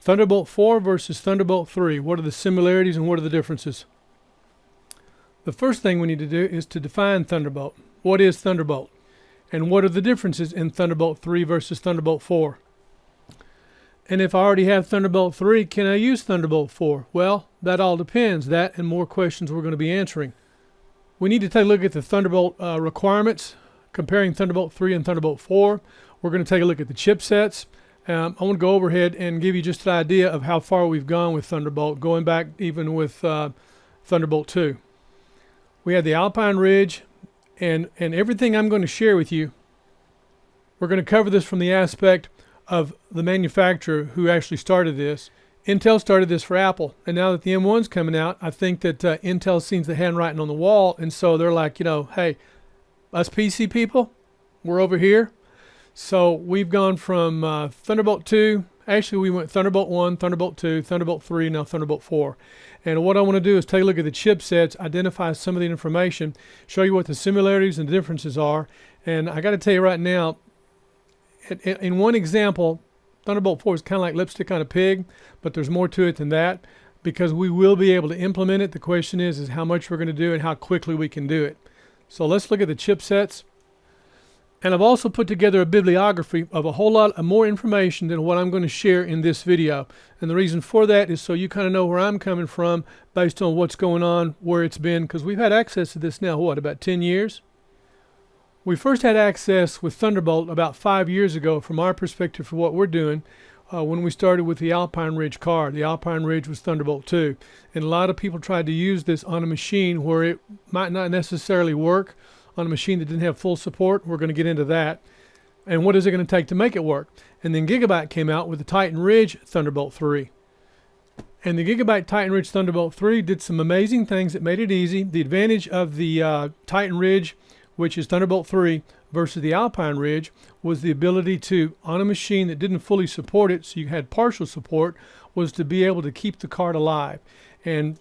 Thunderbolt 4 versus Thunderbolt 3. What are the similarities and what are the differences? The first thing we need to do is to define Thunderbolt. What is Thunderbolt? And what are the differences in Thunderbolt 3 versus Thunderbolt 4? And if I already have Thunderbolt 3, can I use Thunderbolt 4? Well, that all depends. That and more questions we're going to be answering. We need to take a look at the Thunderbolt requirements, comparing Thunderbolt 3 and Thunderbolt 4. We're going to take a look at the chipsets. I want to go overhead and give you just an idea of how far we've gone with Thunderbolt, going back even with Thunderbolt 2. We had the Alpine Ridge, and everything I'm going to share with you, we're going to cover this from the aspect of the manufacturer who actually started this. Intel started this for Apple, and now that the M1's coming out, I think that Intel sees the handwriting on the wall, and so they're like, hey, us PC people, we're over here. So we've gone from Thunderbolt 2, actually we went Thunderbolt 1, Thunderbolt 2, Thunderbolt 3, now Thunderbolt 4. And what I want to do is take a look at the chipsets, identify some of the information, show you what the similarities and differences are. And I got to tell you right now, in one example, Thunderbolt 4 is kind of like lipstick on a pig, but there's more to it than that because we will be able to implement it. The question is how much we're going to do and how quickly we can do it. So let's look at the chipsets. And I've also put together a bibliography of a whole lot of more information than what I'm going to share in this video. And the reason for that is so you kind of know where I'm coming from based on what's going on, where it's been, because we've had access to this now, what, about 10 years? We first had access with Thunderbolt about 5 years ago from our perspective for what we're doing when we started with the Alpine Ridge card. The Alpine Ridge was Thunderbolt 2. And a lot of people tried to use this on a machine where it might not necessarily work, on a machine that didn't have full support. We're going to get into that. And what is it going to take to make it work? And then GIGABYTE came out with the Titan Ridge Thunderbolt 3. And the GIGABYTE Titan Ridge Thunderbolt 3 did some amazing things that made it easy. The advantage of the Titan Ridge, which is Thunderbolt 3, versus the Alpine Ridge, was the ability to, on a machine that didn't fully support it, so you had partial support, was to be able to keep the card alive. And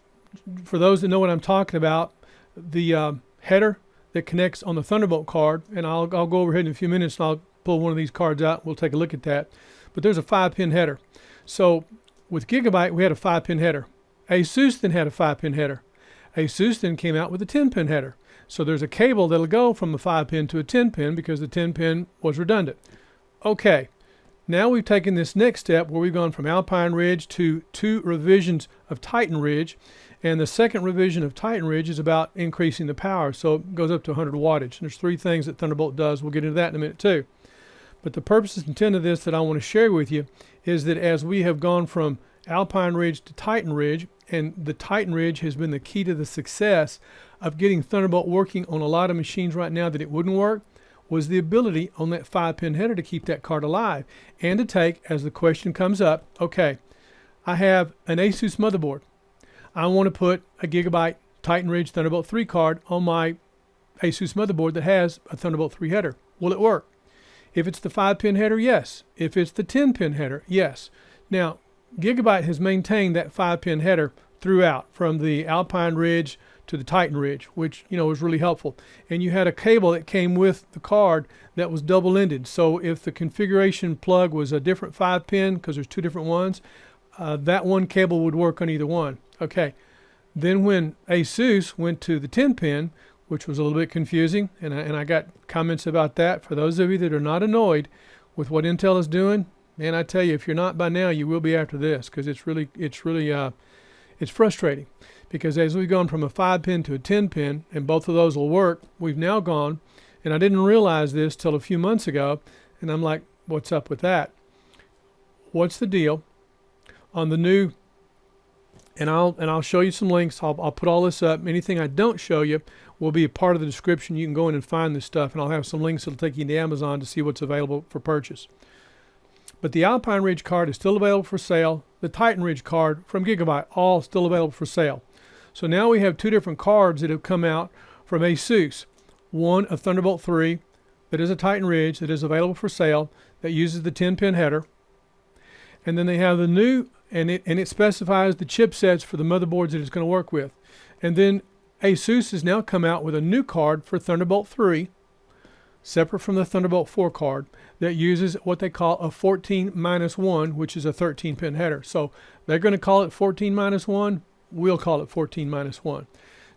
for those that know what I'm talking about, the header that connects on the Thunderbolt card, and I'll go overhead in a few minutes and I'll pull one of these cards out. We'll take a look at that. But there's a 5-pin header. So with GIGABYTE, we had a 5-pin header. ASUS then had a 5-pin header. ASUS then came out with a 10-pin header. So there's a cable that'll go from a 5-pin to a 10-pin because the 10-pin was redundant. Okay, now we've taken this next step where we've gone from Alpine Ridge to 2 revisions of Titan Ridge. And the second revision of Titan Ridge is about increasing the power, so it goes up to 100 wattage. And there's 3 things that Thunderbolt does. We'll get into that in a minute too. But the purpose and intent of this that I want to share with you is that as we have gone from Alpine Ridge to Titan Ridge, and the Titan Ridge has been the key to the success of getting Thunderbolt working on a lot of machines right now that it wouldn't work, was the ability on that 5-pin header to keep that card alive and to take, as the question comes up, okay, I have an ASUS motherboard. I want to put a GIGABYTE Titan Ridge Thunderbolt 3 card on my ASUS motherboard that has a Thunderbolt 3 header. Will it work? If it's the 5-pin header, yes. If it's the 10-pin header, yes. Now, GIGABYTE has maintained that 5-pin header throughout, from the Alpine Ridge to the Titan Ridge, which was really helpful. And you had a cable that came with the card that was double-ended. So if the configuration plug was a different 5-pin, because there's 2 different ones, that one cable would work on either one. Okay, then when ASUS went to the 10-pin, which was a little bit confusing, and I got comments about that. For those of you that are not annoyed with what Intel is doing, man, I tell you, if you're not by now, you will be after this, because it's frustrating. Because as we've gone from a 5-pin to a 10-pin, and both of those will work, we've now gone, and I didn't realize this till a few months ago, and I'm like, what's up with that? What's the deal on the new? And I'll show you some links. I'll put all this up. Anything I don't show you will be a part of the description. You can go in and find this stuff, and I'll have some links that'll take you to Amazon to see what's available for purchase. But the Alpine Ridge card is still available for sale. The Titan Ridge card from GIGABYTE, all still available for sale. So now we have 2 different cards that have come out from ASUS. One, a Thunderbolt 3 that is a Titan Ridge that is available for sale that uses the 10-pin header. And then they have the new, and it specifies the chipsets for the motherboards that it's going to work with. And then ASUS has now come out with a new card for Thunderbolt 3 separate from the Thunderbolt 4 card, that uses what they call a 14-1, which is a 13-pin header. So they're going to call it 14-1. We'll call it 14-1.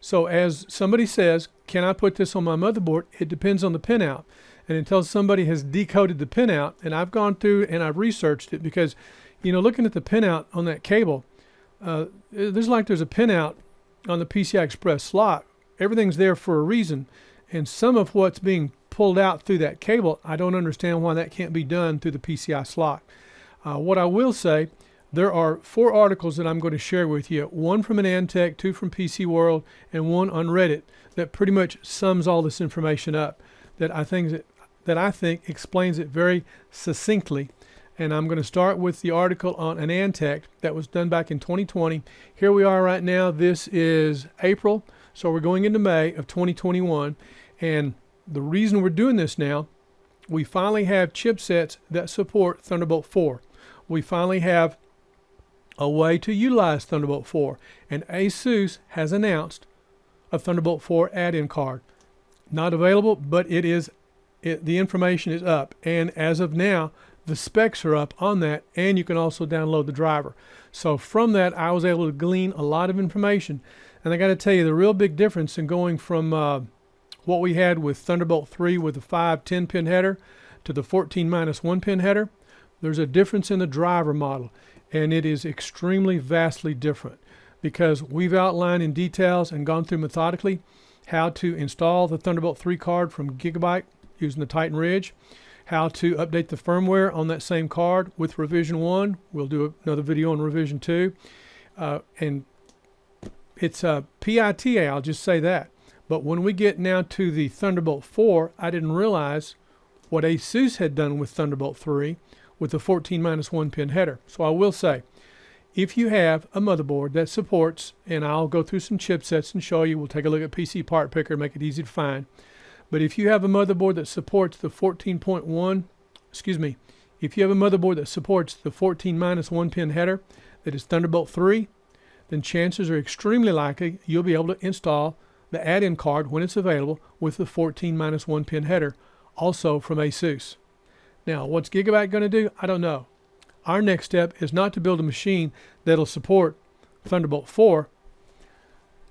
So as somebody says, can I put this on my motherboard? It depends on the pinout. And until somebody has decoded the pinout, and I've gone through and I've researched it, because, you know, looking at the pinout on that cable, there's a pinout on the PCI Express slot. Everything's there for a reason. And some of what's being pulled out through that cable, I don't understand why that can't be done through the PCI slot. What I will say, there are 4 articles that I'm going to share with you, 1 from AnandTech, 2 from PC World, and 1 on Reddit, that pretty much sums all this information up, that I think explains it very succinctly. And I'm going to start with the article on AnandTech that was done back in 2020. Here we are right now. This is April, so we're going into May of 2021. And the reason we're doing this now, we finally have chipsets that support Thunderbolt 4. We finally have a way to utilize Thunderbolt 4. And ASUS has announced a Thunderbolt 4 add-in card. Not available, but the information is up. And as of now, the specs are up on that, and you can also download the driver. So from that, I was able to glean a lot of information. And I got to tell you, the real big difference in going from what we had with Thunderbolt 3 with the 5-10-pin header to the 14-1 pin header, there's a difference in the driver model. And it is extremely vastly different, because we've outlined in details and gone through methodically how to install the Thunderbolt 3 card from GIGABYTE using the Titan Ridge, how to update the firmware on that same card with revision 1. We'll do another video on revision 2. And it's a PITA, I'll just say that. But when we get now to the Thunderbolt 4, I didn't realize what ASUS had done with Thunderbolt 3 with the 14-1 pin header. So I will say, if you have a motherboard that supports, and I'll go through some chipsets and show you, we'll take a look at PC Part Picker, make it easy to find. But if you have a motherboard that supports the 14.1, if you have a motherboard that supports the 14-1 pin header that is Thunderbolt 3, then chances are extremely likely you'll be able to install the add-in card when it's available with the 14-1 pin header, also from ASUS. Now, what's GIGABYTE going to do? I don't know. Our next step is not to build a machine that'll support Thunderbolt 4.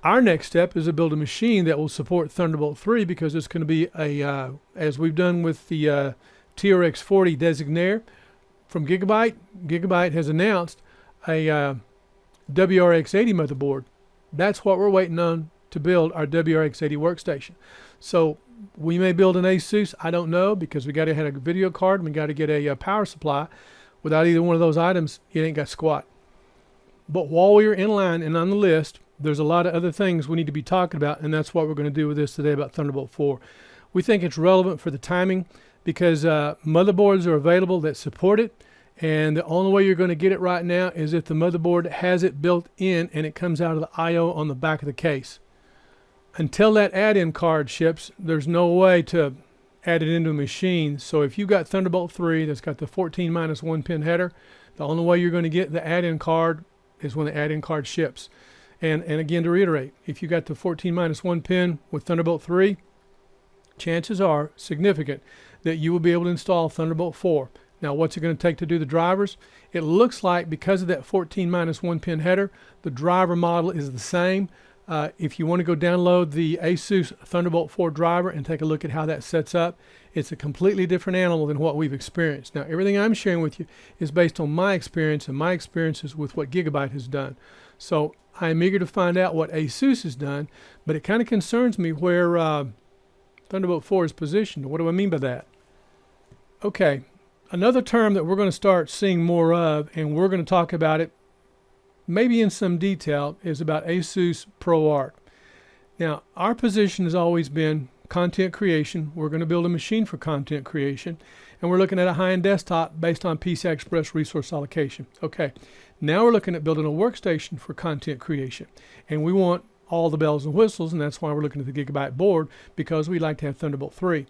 Our next step is to build a machine that will support Thunderbolt 3, because it's going to be a, as we've done with the TRX40 Designaire from GIGABYTE. GIGABYTE has announced a WRX80 motherboard. That's what we're waiting on to build our WRX80 workstation. So we may build an ASUS, I don't know, because we got to have a video card and we got to get a power supply. Without either one of those items, it ain't got squat. But while we are in line and on the list, there's a lot of other things we need to be talking about, and that's what we're going to do with this today about Thunderbolt 4. We think it's relevant for the timing because motherboards are available that support it, and the only way you're going to get it right now is if the motherboard has it built in and it comes out of the I/O on the back of the case. Until that add-in card ships, there's no way to add it into a machine. So if you've got Thunderbolt 3 that's got the 14-1 pin header, the only way you're going to get the add-in card is when the add-in card ships. And again, to reiterate, if you got the 14-1 pin with Thunderbolt 3, chances are significant that you will be able to install Thunderbolt 4. Now, what's it going to take to do the drivers? It looks like because of that 14-1 pin header, the driver model is the same. If you want to go download the ASUS Thunderbolt 4 driver and take a look at how that sets up, it's a completely different animal than what we've experienced. Now, everything I'm sharing with you is based on my experience and my experiences with what GIGABYTE has done. So I'm eager to find out what ASUS has done, but it kind of concerns me where Thunderbolt 4 is positioned. What do I mean by that? Okay, another term that we're going to start seeing more of, and we're going to talk about it maybe in some detail, is about ASUS ProArt. Now, our position has always been content creation. We're going to build a machine for content creation, and we're looking at a high-end desktop based on PCI Express resource allocation. Okay, now we're looking at building a workstation for content creation, and we want all the bells and whistles, and that's why we're looking at the GIGABYTE board, because we like to have Thunderbolt 3.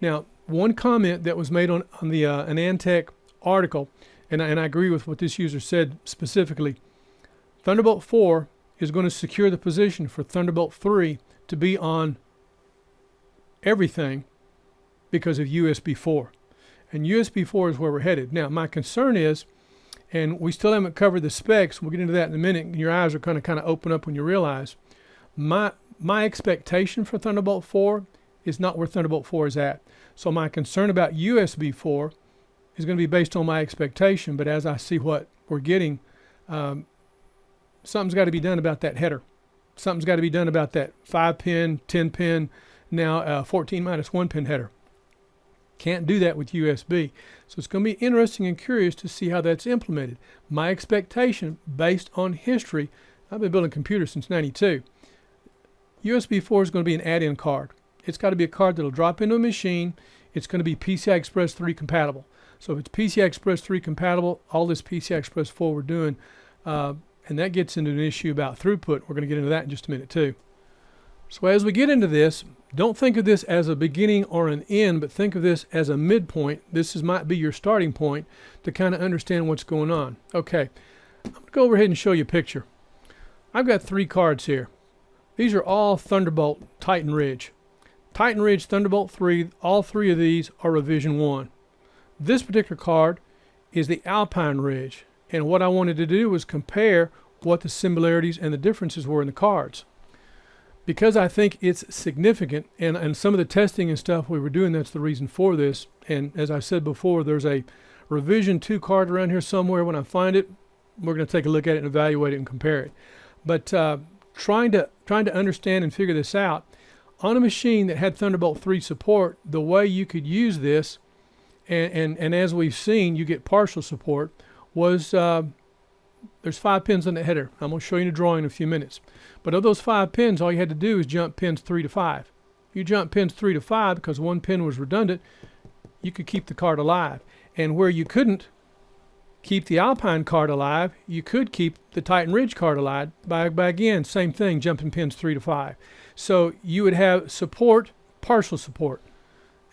Now, one comment that was made on the AnandTech article, and I agree with what this user said specifically, Thunderbolt 4 is going to secure the position for Thunderbolt 3 to be on everything because of USB 4. And USB 4 is where we're headed. Now, my concern is, and we still haven't covered the specs, we'll get into that in a minute, and your eyes are going to kind of open up when you realize, my expectation for Thunderbolt 4 is not where Thunderbolt 4 is at. So my concern about USB 4 is going to be based on my expectation, but as I see what we're getting, something's got to be done about that header. Something's got to be done about that 5-pin, 10-pin, now 14 minus 1-pin header. Can't do that with USB. So it's going to be interesting and curious to see how that's implemented. My expectation, based on history, I've been building computers since '92. USB 4 is going to be an add-in card. It's got to be a card that will drop into a machine. It's going to be PCI Express 3 compatible. So if it's PCI Express 3 compatible, all this PCI Express 4 we're doing, and that gets into an issue about throughput. We're going to get into that in just a minute too. So as we get into this, don't think of this as a beginning or an end, but think of this as a midpoint. This might be your starting point to kind of understand what's going on. Okay, I'm going to go over ahead and show you a picture. I've got 3 cards here. These are all Thunderbolt Titan Ridge. Titan Ridge Thunderbolt 3, all 3 of these are revision 1. This particular card is the Alpine Ridge, and what I wanted to do was compare what the similarities and the differences were in the cards. Because I think it's significant, and some of the testing and stuff we were doing, that's the reason for this. And as I said before, there's a revision 2 card around here somewhere. When I find it, we're going to take a look at it and evaluate it and compare it. But trying to understand and figure this out, on a machine that had Thunderbolt 3 support, the way you could use this, and as we've seen, you get partial support, was there's 5 pins on the header. I'm going to show you in a drawing in a few minutes. But of those 5 pins, all you had to do is jump pins 3 to 5. You jump pins 3 to 5 because 1 pin was redundant, you could keep the card alive. And where you couldn't keep the Alpine card alive, you could keep the Titan Ridge card alive by again, same thing, jumping pins 3 to 5. So you would have support, partial support.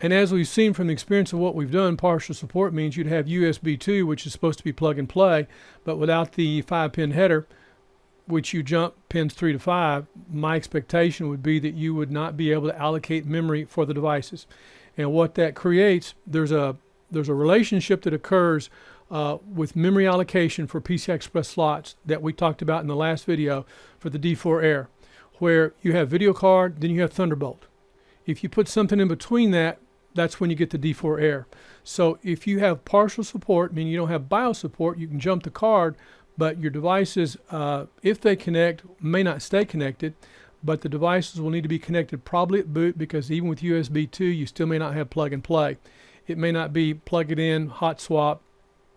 And as we've seen from the experience of what we've done, partial support means you'd have USB 2, which is supposed to be plug and play, but without the 5-pin header, which you jump pins 3 to 5, my expectation would be that you would not be able to allocate memory for the devices. And what that creates, there's a relationship that occurs with memory allocation for PCI Express slots that we talked about in the last video for the D4 Air, where you have video card, then you have Thunderbolt. If you put something in between that, that's when you get the D4 Air. So if you have partial support, meaning you don't have BIOS support, you can jump the card, but your devices, if they connect, may not stay connected, but the devices will need to be connected probably at boot, because even with USB 2, you still may not have plug and play. It may not be plug it in, hot swap,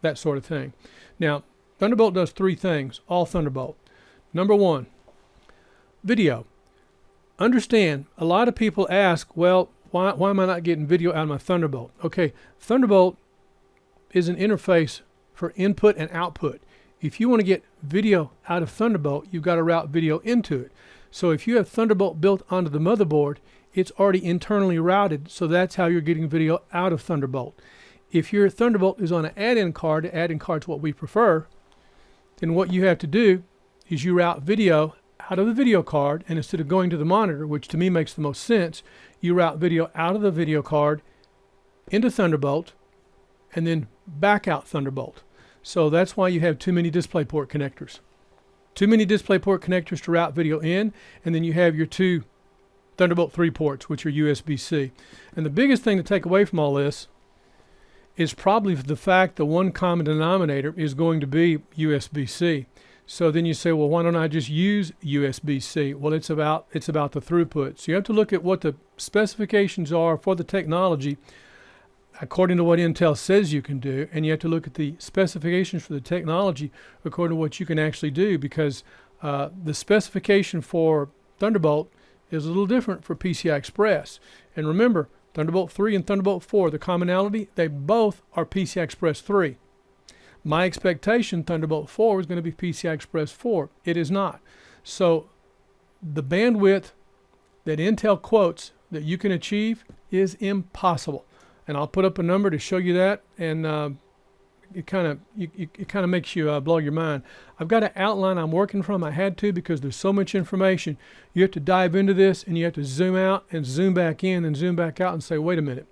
that sort of thing. Now, Thunderbolt does 3 things, all Thunderbolt. Number 1, video. Understand, a lot of people ask, well, why am I not getting video out of my Thunderbolt? Okay, Thunderbolt is an interface for input and output. If you want to get video out of Thunderbolt, you've got to route video into it. So if you have Thunderbolt built onto the motherboard, it's already internally routed, so that's how you're getting video out of Thunderbolt. If your Thunderbolt is on an add-in card, add-in card's what we prefer, then what you have to do is you route video out of the video card, and instead of going to the monitor, which to me makes the most sense, you route video out of the video card into Thunderbolt and then back out Thunderbolt. So that's why you have too many DisplayPort connectors. Too many DisplayPort connectors to route video in, and then you have your 2 Thunderbolt 3 ports, which are USB-C. And the biggest thing to take away from all this is probably the fact the one common denominator is going to be USB-C. So then you say, well, why don't I just use USB-C? Well, it's about the throughput. So you have to look at what the specifications are for the technology according to what Intel says you can do, and you have to look at the specifications for the technology according to what you can actually do, because the specification for Thunderbolt is a little different for PCI Express. And remember, Thunderbolt 3 and Thunderbolt 4, the commonality, they both are PCI Express 3. My expectation, Thunderbolt 4 was going to be PCI Express 4. It is not. So the bandwidth that Intel quotes that you can achieve is impossible. And I'll put up a number to show you that, and it kind of makes you blow your mind. I've got an outline I'm working from. I had to, because there's so much information. You have to dive into this, and you have to zoom out and zoom back in and zoom back out and say, wait a minute.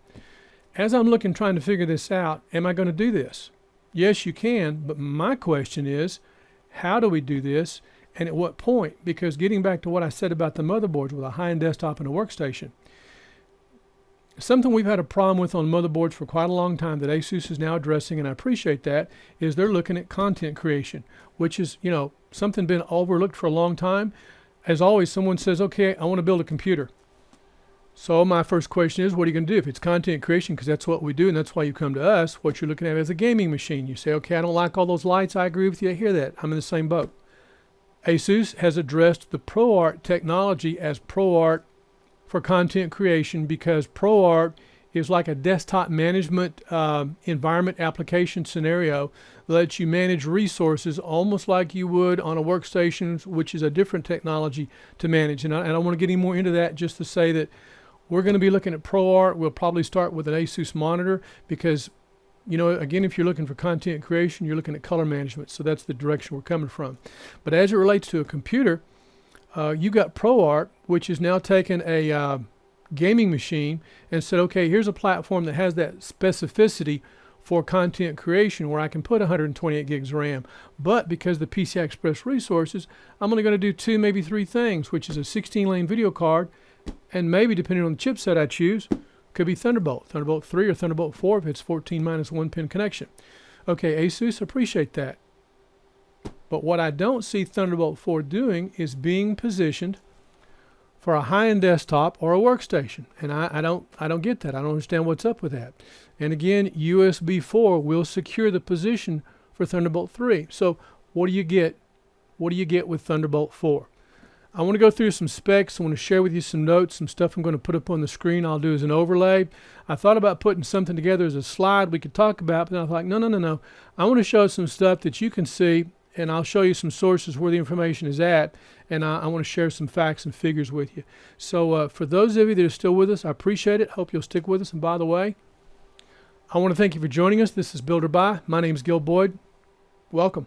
as I'm looking trying to figure this out, am I going to do this? Yes, you can, but my question is, how do we do this and at what point? Because getting back to what I said about the motherboards with a high-end desktop and a workstation, something we've had a problem with on motherboards for quite a long time that ASUS is now addressing, and I appreciate that, is they're looking at content creation, which is, you know, something been overlooked for a long time. As always, someone says, okay, I want to build a computer. So my first question is, what are you going to do? If it's content creation, because that's what we do, and that's why you come to us, what you're looking at is a gaming machine. You say, okay, I don't like all those lights. I agree with you. I hear that. I'm in the same boat. ASUS has addressed the ProArt technology as ProArt for content creation, because ProArt is like a desktop management environment application scenario that lets you manage resources almost like you would on a workstation, which is a different technology to manage. And I don't want to get any more into that, just to say that we're going to be looking at ProArt. We'll probably start with an ASUS monitor because, you know, again, if you're looking for content creation, you're looking at color management. So that's the direction we're coming from. But as it relates to a computer, you got ProArt, which is now taken a gaming machine and said, okay, here's a platform that has that specificity for content creation where I can put 128 gigs RAM. But because the PCI Express resources, I'm only going to do 2, maybe 3 things, which is a 16-lane video card, and maybe, depending on the chipset I choose, could be Thunderbolt 3 or Thunderbolt 4 if it's 14 minus 1 pin connection. Okay, ASUS, appreciate that. But what I don't see Thunderbolt 4 doing is being positioned for a high-end desktop or a workstation. And I don't get that. I don't understand what's up with that. And again, USB 4 will secure the position for Thunderbolt 3. So what do you get? What do you get with Thunderbolt 4? I want to go through some specs. I want to share with you some notes, some stuff I'm going to put up on the screen. I'll do as an overlay. I thought about putting something together as a slide we could talk about, but then I thought, no. I want to show some stuff that you can see, and I'll show you some sources where the information is at, and I want to share some facts and figures with you. So for those of you that are still with us, I appreciate it. Hope you'll stick with us. And by the way, I want to thank you for joining us. This is Builder By. My name is Gil Boyd. Welcome.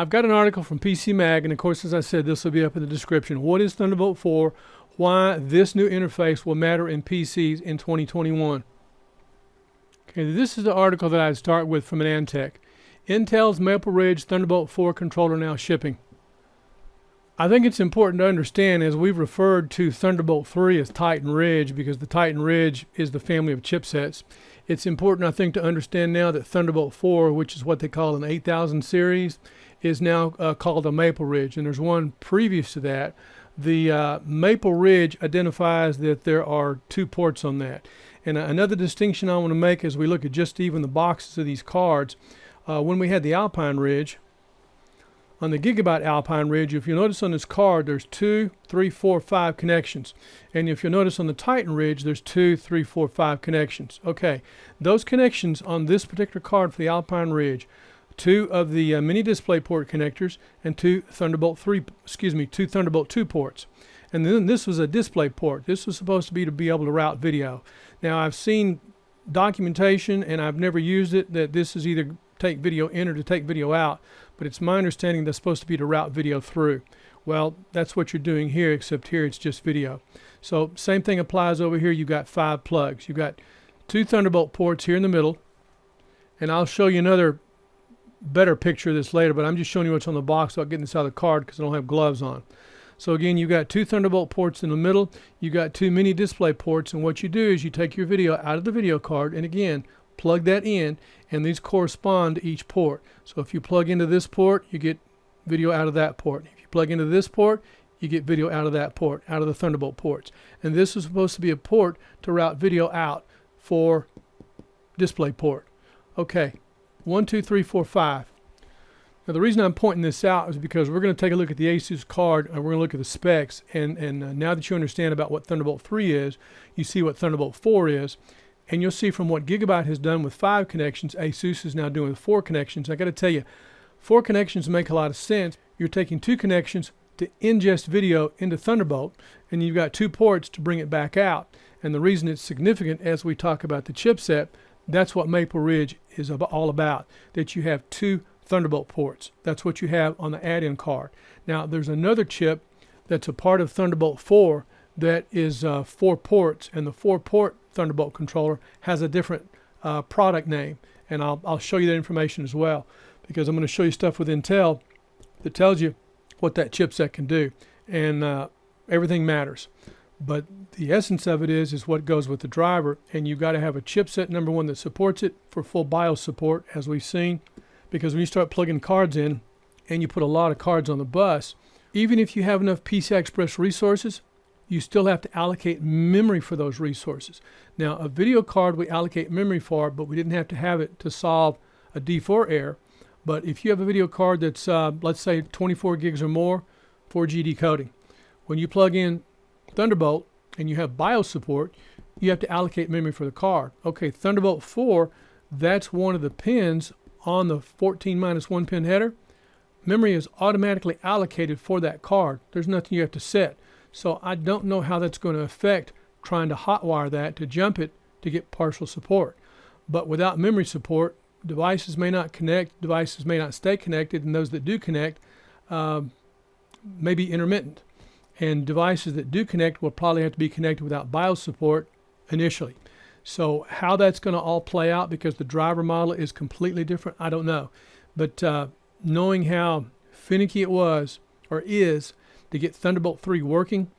I've got an article from PCMag, and of course, as I said, this will be up in the description. What is Thunderbolt 4? Why this new interface will matter in PCs in 2021. Okay, this is the article that I'd start with from Advantech. Intel's Maple Ridge Thunderbolt 4 controller now shipping. I think it's important to understand, as we've referred to Thunderbolt 3 as Titan Ridge, because the Titan Ridge is the family of chipsets. It's important, I think, to understand now that Thunderbolt 4, which is what they call an 8000 series, is now called a Maple Ridge, and there's one previous to that. The Maple Ridge identifies that there are 2 ports on that. And another distinction I want to make as we look at just even the boxes of these cards, when we had the Alpine Ridge, on the GIGABYTE Alpine Ridge, if you notice on this card, there's 2, 3, 4, 5 connections. And if you notice on the Titan Ridge, there's 2, 3, 4, 5 connections. Okay, those connections on this particular card for the Alpine Ridge, 2 of the mini DisplayPort connectors and 2 Thunderbolt 2 ports. And then this was a DisplayPort. This was supposed to be able to route video. Now I've seen documentation, and I've never used it, that this is either take video in or to take video out, but it's my understanding that's supposed to be to route video through. Well, that's what you're doing here, except here it's just video. So same thing applies over here. You've got 5 plugs. You've got 2 Thunderbolt ports here in the middle, and I'll show you another better picture of this later, but I'm just showing you what's on the box without getting this out of the card because I don't have gloves on. So again, you've got 2 Thunderbolt ports in the middle. You've got 2 mini display ports, and what you do is you take your video out of the video card and again plug that in, and these correspond to each port. So if you plug into this port, you get video out of that port. If you plug into this port, you get video out of that port, out of the Thunderbolt ports. And this is supposed to be a port to route video out for DisplayPort. Okay, 1, 2, 3, 4, 5. Now the reason I'm pointing this out is because we're going to take a look at the ASUS card, and we're going to look at the specs, and now that you understand about what Thunderbolt 3 is, you see what Thunderbolt 4 is, and you'll see from what GIGABYTE has done with 5 connections, ASUS is now doing with 4 connections. I got to tell you, 4 connections make a lot of sense. You're taking 2 connections to ingest video into Thunderbolt, and you've got 2 ports to bring it back out. And the reason it's significant as we talk about the chipset, that's what Maple Ridge is all about, that you have 2 Thunderbolt ports. That's what you have on the add-in card. Now, there's another chip that's a part of Thunderbolt 4 that is 4 ports, and the 4-port Thunderbolt controller has a different product name, and I'll show you that information as well, because I'm going to show you stuff with Intel that tells you what that chipset can do, and everything matters. But the essence of it is what goes with the driver, and you've got to have a chipset, number one, that supports it for full BIOS support, as we've seen, because when you start plugging cards in and you put a lot of cards on the bus, even if you have enough PCI Express resources, you still have to allocate memory for those resources. Now, a video card we allocate memory for, but we didn't have to have it to solve a D4 error. But if you have a video card that's, let's say, 24 gigs or more, 4G decoding, when you plug in Thunderbolt and you have BIOS support, you have to allocate memory for the card. Okay, Thunderbolt 4, that's one of the pins on the 14-1 pin header. Memory is automatically allocated for that card. There's nothing you have to set. So I don't know how that's going to affect trying to hotwire that to jump it to get partial support. But without memory support, devices may not connect, devices may not stay connected, and those that do connect may be intermittent. And devices that do connect will probably have to be connected without BIOS support initially. So how that's going to all play out, because the driver model is completely different, I don't know. But knowing how finicky it was, or is, to get Thunderbolt 3 working,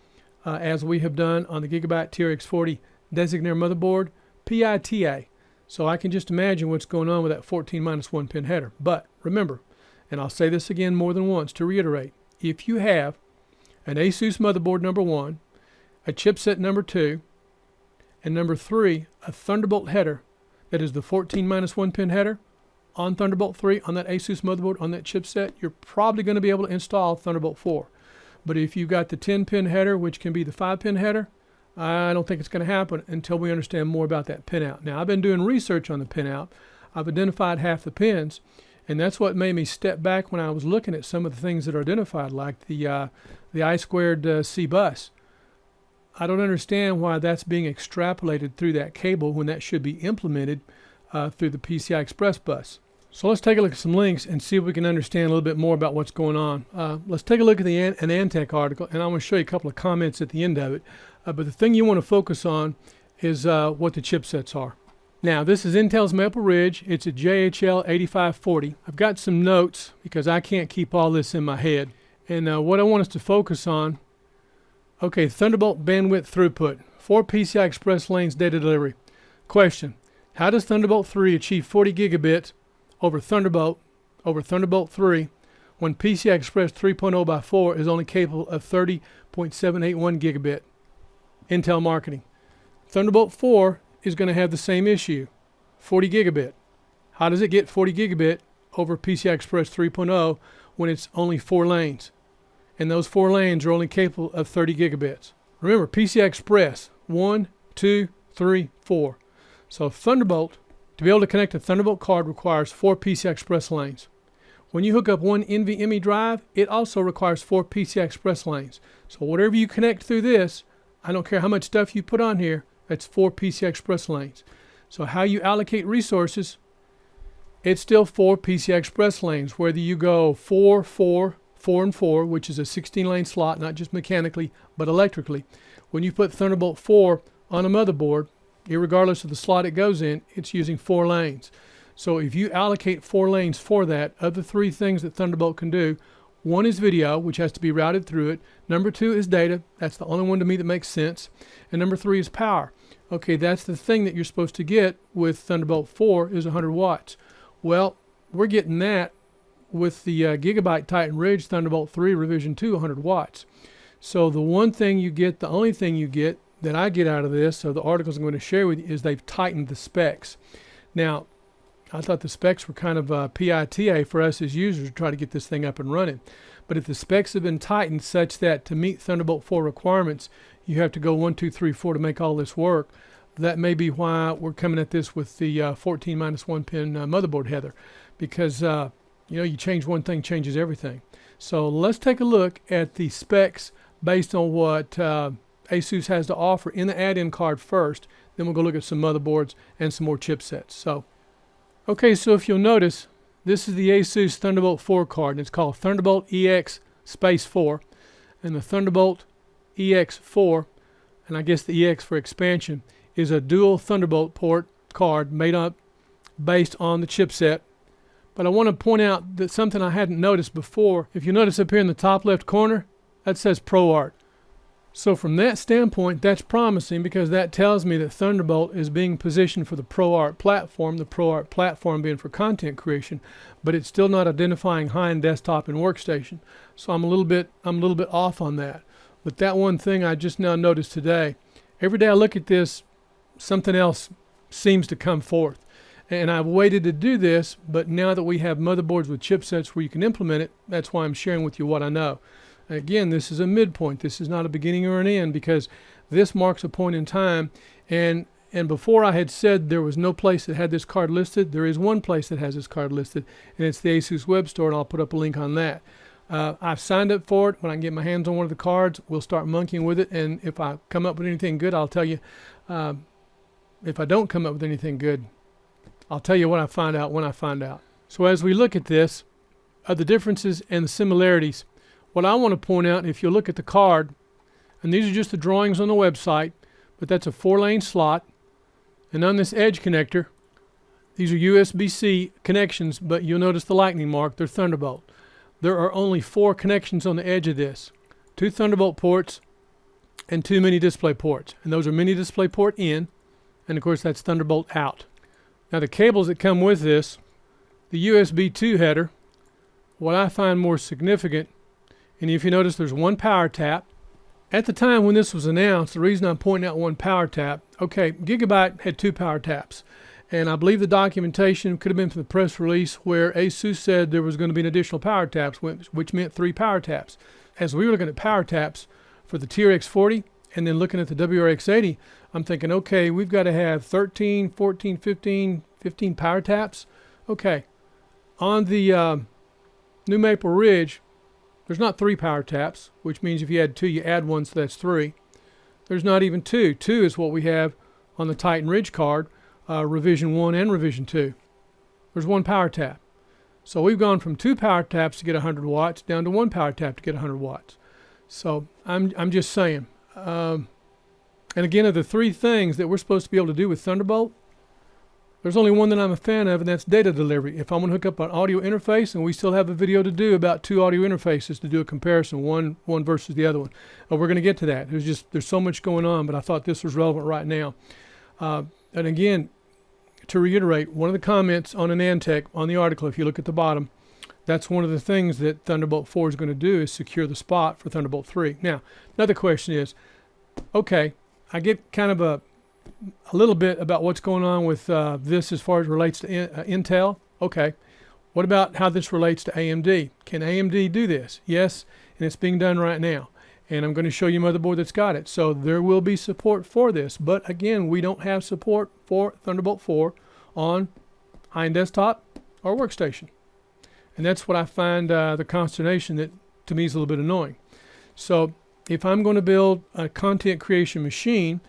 as we have done on the GIGABYTE TRX40 designator motherboard, PITA. So I can just imagine what's going on with that 14-1 pin header. But remember, and I'll say this again more than once to reiterate, if you have an ASUS motherboard number 1, a chipset number 2, and number 3, a Thunderbolt header that is the 14-1 pin header on Thunderbolt 3 on that ASUS motherboard on that chipset, you're probably going to be able to install Thunderbolt 4. But if you've got the 10-pin header, which can be the 5-pin header, I don't think it's going to happen until we understand more about that pinout. Now, I've been doing research on the pinout. I've identified half the pins, and that's what made me step back when I was looking at some of the things that are identified, like the I2C bus. I don't understand why that's being extrapolated through that cable when that should be implemented through the PCI Express bus. So let's take a look at some links and see if we can understand a little bit more about what's going on. Let's take a look at an Antec article, and I'm going to show you a couple of comments at the end of it. But the thing you want to focus on is what the chipsets are. Now, this is Intel's Maple Ridge. It's a JHL 8540. I've got some notes because I can't keep all this in my head. And what I want us to focus on, okay, Thunderbolt bandwidth throughput, 4 PCI Express lanes data delivery. Question, how does Thunderbolt 3 achieve 40 gigabits over Thunderbolt 3 when PCI Express 3.0 by 4 is only capable of 30.781 gigabit? Intel marketing. Thunderbolt 4 is going to have the same issue, 40 gigabit. How does it get 40 gigabit over PCI Express 3.0 when it's only 4 lanes? And those 4 lanes are only capable of 30 gigabits. Remember, PCI Express, 1, 2, 3, 4. So Thunderbolt, to be able to connect a Thunderbolt card, requires 4 PCI Express lanes. When you hook up one NVMe drive, it also requires 4 PCI Express lanes. So whatever you connect through this, I don't care how much stuff you put on here, that's 4 PCI Express lanes. So how you allocate resources, it's still 4 PCI Express lanes, whether you go 4, 4, 4, and 4, which is a 16-lane slot, not just mechanically, but electrically. When you put Thunderbolt 4 on a motherboard, irregardless of the slot it goes in, it's using 4 lanes. So if you allocate 4 lanes for that, of the 3 things that Thunderbolt can do, 1 is video, which has to be routed through it. Number 2 is data. That's the only one to me that makes sense. And number 3 is power. Okay, that's the thing that you're supposed to get with Thunderbolt 4 is 100 watts. Well, we're getting that with the GIGABYTE Titan Ridge Thunderbolt 3 Revision 2 100 watts. So the one thing you get, the only thing you get that I get out of this, so the articles I'm going to share with you, is they've tightened the specs. Now, I thought the specs were kind of PITA for us as users to try to get this thing up and running. But if the specs have been tightened such that to meet Thunderbolt 4 requirements, you have to go 1, 2, 3, 4 to make all this work, that may be why we're coming at this with the 14-1 pin motherboard header. Because, you change one thing, changes everything. So let's take a look at the specs based on what ASUS has to offer in the add-in card first. Then we'll go look at some motherboards and some more chipsets. So, okay, so if you'll notice, this is the ASUS Thunderbolt 4 card, and it's called Thunderbolt EX Space 4, and the Thunderbolt EX4, and I guess the EX for expansion, is a dual Thunderbolt port card made up based on the chipset. But I want to point out that something I hadn't noticed before. If you notice up here in the top left corner, that says ProArt. So from that standpoint, that's promising, because that tells me that Thunderbolt is being positioned for the ProArt platform being for content creation, but it's still not identifying high-end desktop and workstation. So I'm a little bit off on that. But that one thing I just now noticed today, every day I look at this, something else seems to come forth. And I've waited to do this, but now that we have motherboards with chipsets where you can implement it, that's why I'm sharing with you what I know. Again, this is a midpoint. This is not a beginning or an end, because this marks a point in time. And before I had said there was no place that had this card listed, there is one place that has this card listed, and it's the Asus web store, and I'll put up a link on that. I've signed up for it. When I can get my hands on one of the cards, we'll start monkeying with it, and if I come up with anything good, I'll tell you. If I don't come up with anything good, I'll tell you what I find out when I find out. So as we look at this, the differences and the similarities, what I want to point out, if you look at the card, and these are just the drawings on the website, but that's a 4-lane slot, and on this edge connector, these are USB-C connections, but you'll notice the lightning mark, they're Thunderbolt. There are only 4 connections on the edge of this. 2 Thunderbolt ports and 2 mini display ports, and those are mini display port in, and of course that's Thunderbolt out. Now the cables that come with this, the USB 2 header, what I find more significant, and if you notice there's one power tap. At the time when this was announced, the reason I'm pointing out one power tap, okay, GIGABYTE had 2 power taps. And I believe the documentation could have been from the press release where Asus said there was going to be an additional power taps, which meant 3 power taps. As we were looking at power taps for the TRX 40 and then looking at the WRX 80, I'm thinking, okay, we've got to have 13, 14, 15 power taps. Okay, on the New Maple Ridge, there's not 3 power taps, which means if you add 2, you add 1, so that's 3. There's not even 2. 2 is what we have on the Titan Ridge card, Revision 1 and Revision 2. There's 1 power tap. So we've gone from 2 power taps to get 100 watts down to 1 power tap to get 100 watts. So I'm just saying. And again, of the 3 things that we're supposed to be able to do with Thunderbolt, there's only one that I'm a fan of, and that's data delivery. If I'm going to hook up an audio interface, and we still have a video to do about 2 audio interfaces to do a comparison, one versus the other one. We're going to get to that. There's so much going on, but I thought this was relevant right now. And again, to reiterate, one of the comments on AnandTech on the article, if you look at the bottom, that's one of the things that Thunderbolt 4 is going to do, is secure the spot for Thunderbolt 3. Now, another question is, okay, I get kind of a little bit about what's going on with this as far as relates to Intel. Okay, what about how this relates to AMD? Can AMD do this? Yes, and it's being done right now. And I'm going to show you a motherboard that's got it. So there will be support for this. But again, we don't have support for Thunderbolt 4 on high-end desktop or workstation. And that's what I find the consternation that to me is a little bit annoying. So if I'm going to build a content creation machine,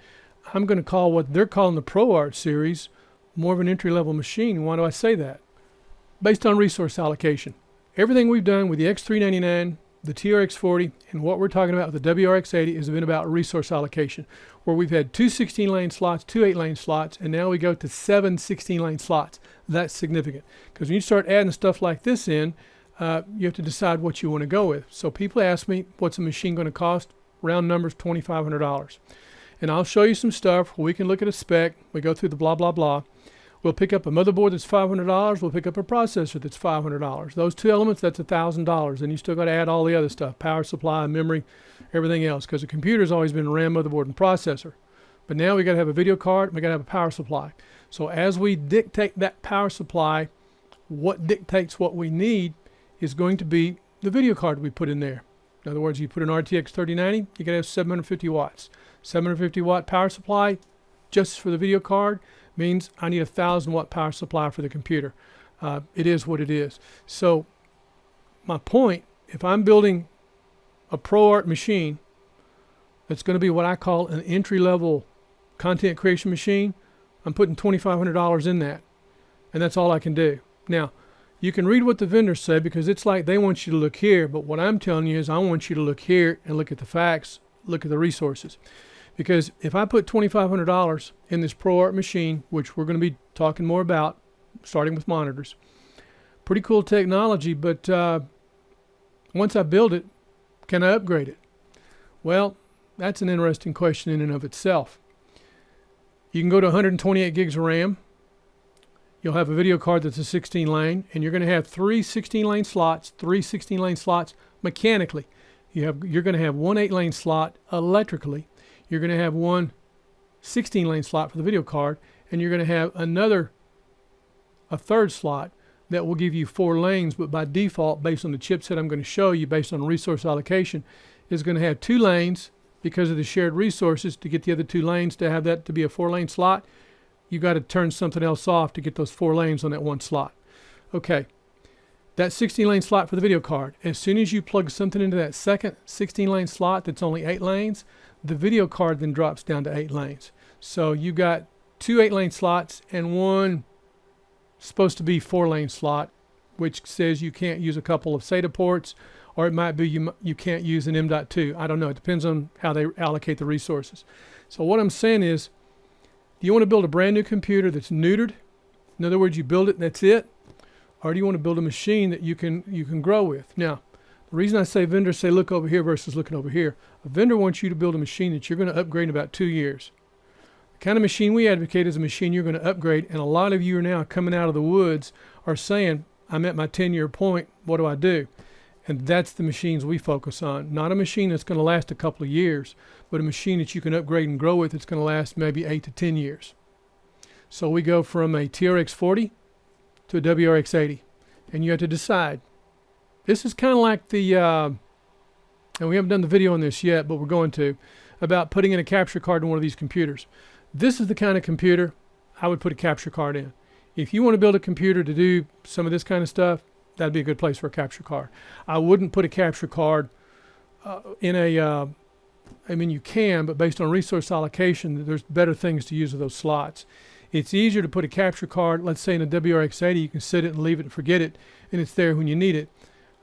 I'm going to call what they're calling the ProArt series more of an entry-level machine. Why do I say that? Based on resource allocation. Everything we've done with the X399, the TRX 40, and what we're talking about with the WRX 80 has been about resource allocation, where we've had 2 16-lane slots, 2 8-lane slots, and now we go to 7 16-lane slots. That's significant, because when you start adding stuff like this in, you have to decide what you want to go with. So people ask me, what's a machine going to cost? Round numbers, $2,500. And I'll show you some stuff where we can look at a spec. We go through the blah, blah, blah. We'll pick up a motherboard that's $500. We'll pick up a processor that's $500. Those 2 elements, that's $1,000. And you still got to add all the other stuff, power supply, memory, everything else, because the computer's always been RAM, motherboard, and processor. But now we got to have a video card, and we got to have a power supply. So as we dictate that power supply, what dictates what we need is going to be the video card we put in there. In other words, you put an RTX 3090, you got to have 750 watts. 750 watt power supply just for the video card means I need a 1,000 watt power supply for the computer. It is what it is. So my point, if I'm building a ProArt machine that's going to be what I call an entry-level content creation machine, I'm putting $2,500 in that, and that's all I can do. Now, you can read what the vendors say, because it's like they want you to look here, but what I'm telling you is I want you to look here and look at the facts, look at the resources. Because if I put $2,500 in this ProArt machine, which we're going to be talking more about, starting with monitors, pretty cool technology, but once I build it, can I upgrade it? Well, that's an interesting question in and of itself. You can go to 128 gigs of RAM. You'll have a video card that's a 16 lane, and you're going to have three 16 lane slots mechanically. You're going to have one 8-lane slot electrically. You're going to have one 16 lane slot for the video card, and you're going to have a third slot that will give you 4 lanes, but by default, based on the chipset I'm going to show you, based on resource allocation, is going to have 2 lanes because of the shared resources. To get the other 2 lanes to have that to be a 4-lane slot, you got to turn something else off to get those 4 lanes on that one slot. Okay, that 16-lane slot for the video card, as soon as you plug something into that second 16-lane slot that's only 8 lanes, the video card then drops down to 8 lanes. So you got 2 8-lane slots and one supposed to be 4-lane slot, which says you can't use a couple of SATA ports, or it might be you can't use an M.2. I don't know. It depends on how they allocate the resources. So what I'm saying is, do you want to build a brand new computer that's neutered? In other words, you build it and that's it? Or do you want to build a machine that you can grow with? Now, the reason I say vendors say look over here versus looking over here, a vendor wants you to build a machine that you're going to upgrade in about 2 years. The kind of machine we advocate is a machine you're going to upgrade, and a lot of you are now coming out of the woods are saying, I'm at my 10-year point, what do I do? And that's the machines we focus on. Not a machine that's going to last a couple of years, but a machine that you can upgrade and grow with that's going to last maybe 8 to 10 years. So we go from a TRX 40 to a WRX 80, and you have to decide. This is kind of like the, and we haven't done the video on this yet, but we're going to, about putting in a capture card in one of these computers. This is the kind of computer I would put a capture card in. If you want to build a computer to do some of this kind of stuff, that'd be a good place for a capture card. I wouldn't put a capture card in a, I mean you can, but based on resource allocation, there's better things to use with those slots. It's easier to put a capture card, let's say in a WRX 80, you can set it and leave it and forget it, and it's there when you need it,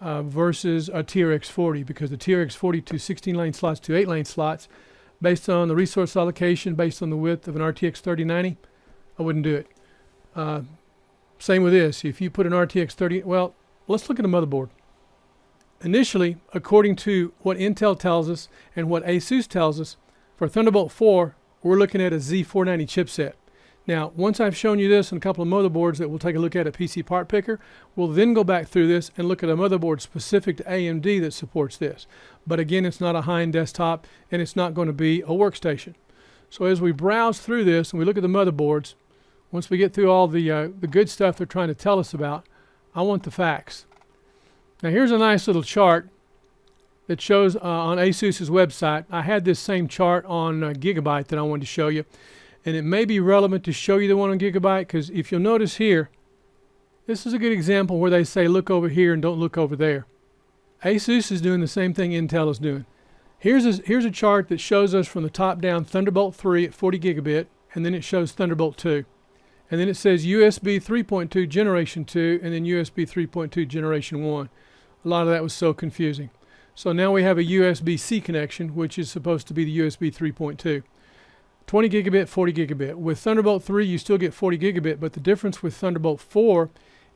versus a TRX 40, because the TRX 40 to 16-lane slots to 8-lane slots, based on the resource allocation, based on the width of an RTX 3090, I wouldn't do it. Same with this. If you put an RTX 30, well, let's look at a motherboard. Initially, according to what Intel tells us and what ASUS tells us, for Thunderbolt 4, we're looking at a Z490 chipset. Now, once I've shown you this and a couple of motherboards that we'll take a look at PC Part Picker, we'll then go back through this and look at a motherboard specific to AMD that supports this. But again, it's not a high-end desktop, and it's not going to be a workstation. So as we browse through this and we look at the motherboards, once we get through all the good stuff they're trying to tell us about, I want the facts. Now here's a nice little chart that shows on ASUS's website. I had this same chart on GIGABYTE that I wanted to show you. And it may be relevant to show you the one on GIGABYTE, because if you'll notice here, this is a good example where they say look over here and don't look over there. ASUS is doing the same thing Intel is doing. Here's a chart that shows us from the top down Thunderbolt 3 at 40 gigabit, and then it shows Thunderbolt 2. And then it says USB 3.2 Generation 2, and then USB 3.2 Generation 1. A lot of that was so confusing. So now we have a USB-C connection, which is supposed to be the USB 3.2. 20 gigabit, 40 gigabit. With Thunderbolt 3, you still get 40 gigabit, but the difference with Thunderbolt 4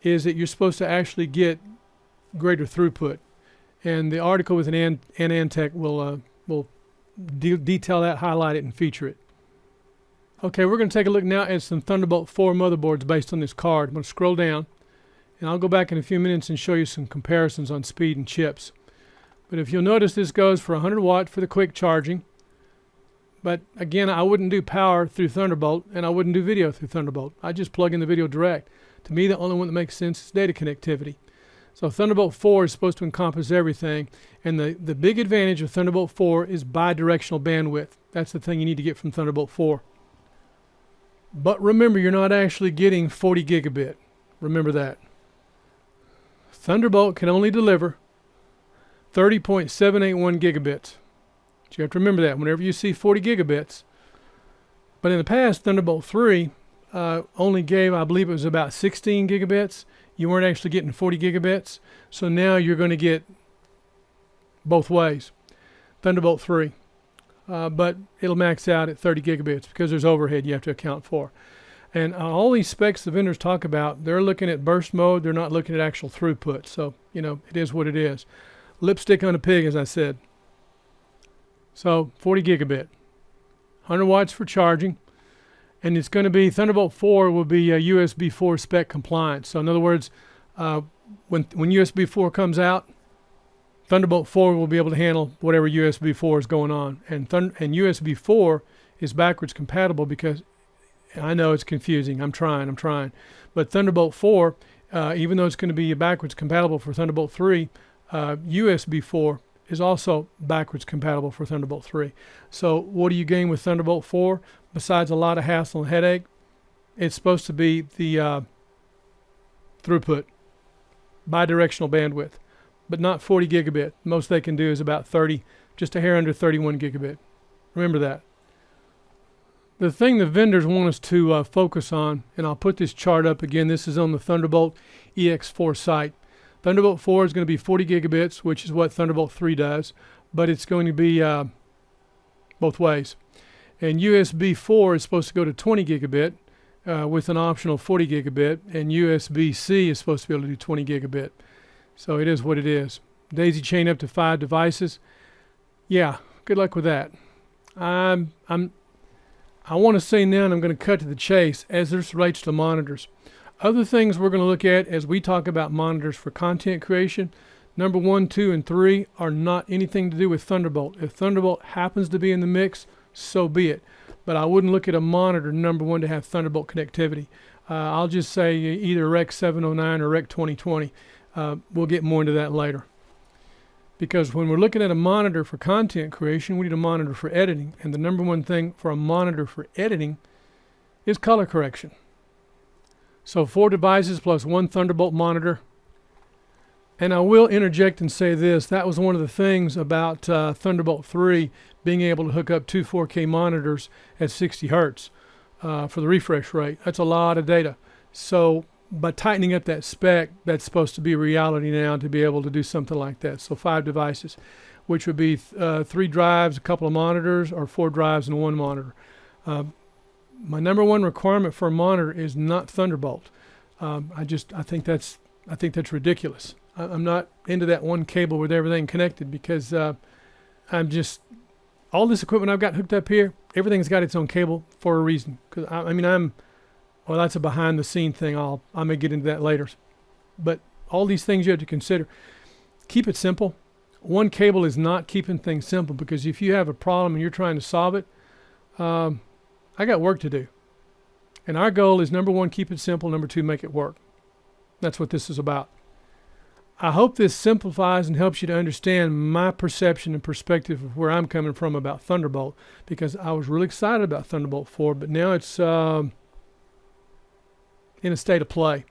is that you're supposed to actually get greater throughput. And the article with Antec will detail that, highlight it, and feature it. Okay, we're going to take a look now at some Thunderbolt 4 motherboards based on this card. I'm going to scroll down, and I'll go back in a few minutes and show you some comparisons on speed and chips. But if you'll notice, this goes for 100 watt for the quick charging. But again, I wouldn't do power through Thunderbolt, and I wouldn't do video through Thunderbolt. I just plug in the video direct. To me, the only one that makes sense is data connectivity. So Thunderbolt 4 is supposed to encompass everything, and the big advantage of Thunderbolt 4 is bidirectional bandwidth. That's the thing you need to get from Thunderbolt 4. But remember, you're not actually getting 40 gigabit. Remember that. Thunderbolt can only deliver 30.781 gigabits. So you have to remember that whenever you see 40 gigabits. But in the past, Thunderbolt 3 only gave, I believe it was about 16 gigabits. You weren't actually getting 40 gigabits. So now you're going to get both ways. Thunderbolt 3. but it'll max out at 30 gigabits because there's overhead you have to account for. And all these specs the vendors talk about, they're looking at burst mode. They're not looking at actual throughput. So, you know, it is what it is. Lipstick on a pig, as I said. So 40 gigabit, 100 watts for charging. And it's going to be, Thunderbolt 4 will be USB 4 spec compliant. So in other words, when USB 4 comes out, Thunderbolt 4 will be able to handle whatever USB 4 is going on. And USB 4 is backwards compatible because I know it's confusing. I'm trying. But Thunderbolt 4, even though it's going to be backwards compatible for Thunderbolt 3, USB 4 is also backwards compatible for Thunderbolt 3. So what do you gain with Thunderbolt 4? Besides a lot of hassle and headache, it's supposed to be the throughput, bidirectional bandwidth, but not 40 gigabit. Most they can do is about 30, just a hair under 31 gigabit. Remember that. The thing the vendors want us to focus on, and I'll put this chart up again, this is on the Thunderbolt EX4 site. Thunderbolt 4 is going to be 40 gigabits, which is what Thunderbolt 3 does, but it's going to be both ways. And USB 4 is supposed to go to 20 gigabit with an optional 40 gigabit, and USB-C is supposed to be able to do 20 gigabit. So it is what it is. Daisy chain up to 5 devices. Yeah, good luck with that. I want to say now, and I'm going to cut to the chase, as this relates to monitors. Other things we're going to look at as we talk about monitors for content creation, number 1, 2, and 3 are not anything to do with Thunderbolt. If Thunderbolt happens to be in the mix, so be it. But I wouldn't look at a monitor, number 1, to have Thunderbolt connectivity. I'll just say either Rec 709 or Rec 2020. We'll get more into that later. Because when we're looking at a monitor for content creation, we need a monitor for editing. And the number 1 thing for a monitor for editing is color correction. So 4 devices plus 1 Thunderbolt monitor. And I will interject and say this. That was one of the things about Thunderbolt 3 being able to hook up 2 4K monitors at 60 hertz for the refresh rate. That's a lot of data. So by tightening up that spec, that's supposed to be a reality now to be able to do something like that. So 5 devices, which would be 3 drives, a couple of monitors, or 4 drives and 1 monitor. My number 1 requirement for a monitor is not Thunderbolt. I think that's ridiculous. I'm not into that one cable with everything connected because I'm just, all this equipment I've got hooked up here, everything's got its own cable for a reason. Because well, that's a behind the scene thing. I may get into that later. But all these things you have to consider. Keep it simple. One cable is not keeping things simple because if you have a problem and you're trying to solve it, I got work to do. And our goal is number 1, keep it simple. Number 2, make it work. That's what this is about. I hope this simplifies and helps you to understand my perception and perspective of where I'm coming from about Thunderbolt, because I was really excited about Thunderbolt 4, but now it's in a state of play.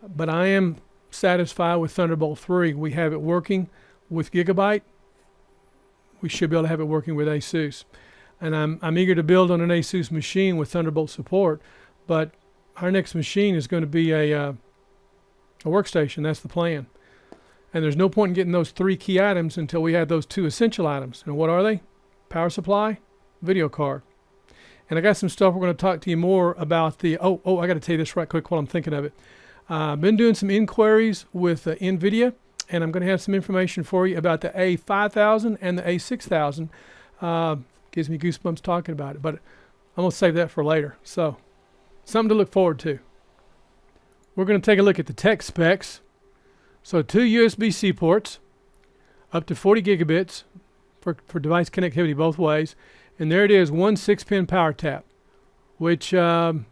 But I am satisfied with Thunderbolt 3. We have it working with GIGABYTE. We should be able to have it working with ASUS. And I'm eager to build on an ASUS machine with Thunderbolt support, but our next machine is going to be a workstation. That's the plan. And there's no point in getting those 3 key items until we have those 2 essential items. And what are they? Power supply, video card. And I got some stuff we're going to talk to you more about the, I got to tell you this right quick while I'm thinking of it. I've been doing some inquiries with NVIDIA, and I'm going to have some information for you about the A5000 and the A6000. Gives me goosebumps talking about it, but I'm going to save that for later. So, something to look forward to. We're going to take a look at the tech specs. So 2 USB-C ports, up to 40 gigabits for device connectivity both ways. And there it is, 1 6-pin power tap, which, okay,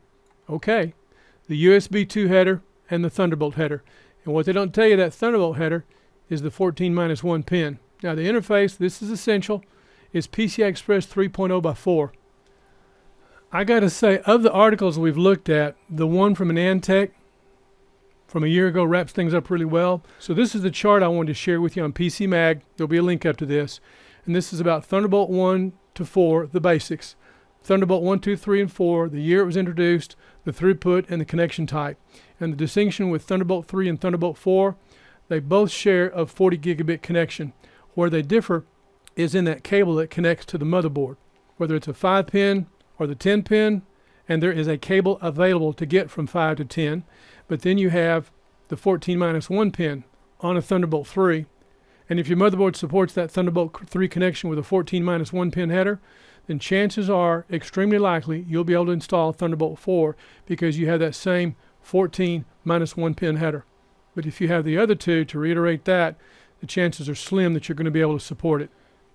the USB 2 header and the Thunderbolt header. And what they don't tell you, that Thunderbolt header is the 14-1 pin. Now the interface, this is essential, is PCI Express 3.0 by 4. I got to say, of the articles we've looked at, the one from Antec from a year ago wraps things up really well. So this is the chart I wanted to share with you on PCMag. There'll be a link up to this. And this is about Thunderbolt 1 to 4, the basics. Thunderbolt 1, 2, 3, and 4, the year it was introduced, the throughput, and the connection type. And the distinction with Thunderbolt 3 and Thunderbolt 4, they both share a 40 gigabit connection. Where they differ is in that cable that connects to the motherboard, whether it's a 5-pin or the 10-pin, and there is a cable available to get from 5 to 10. But then you have the 14-1 pin on a Thunderbolt 3. And if your motherboard supports that Thunderbolt 3 connection with a 14-1 pin header, then chances are extremely likely you'll be able to install Thunderbolt 4 because you have that same 14-1 pin header. But if you have the other two, to reiterate that, the chances are slim that you're going to be able to support it.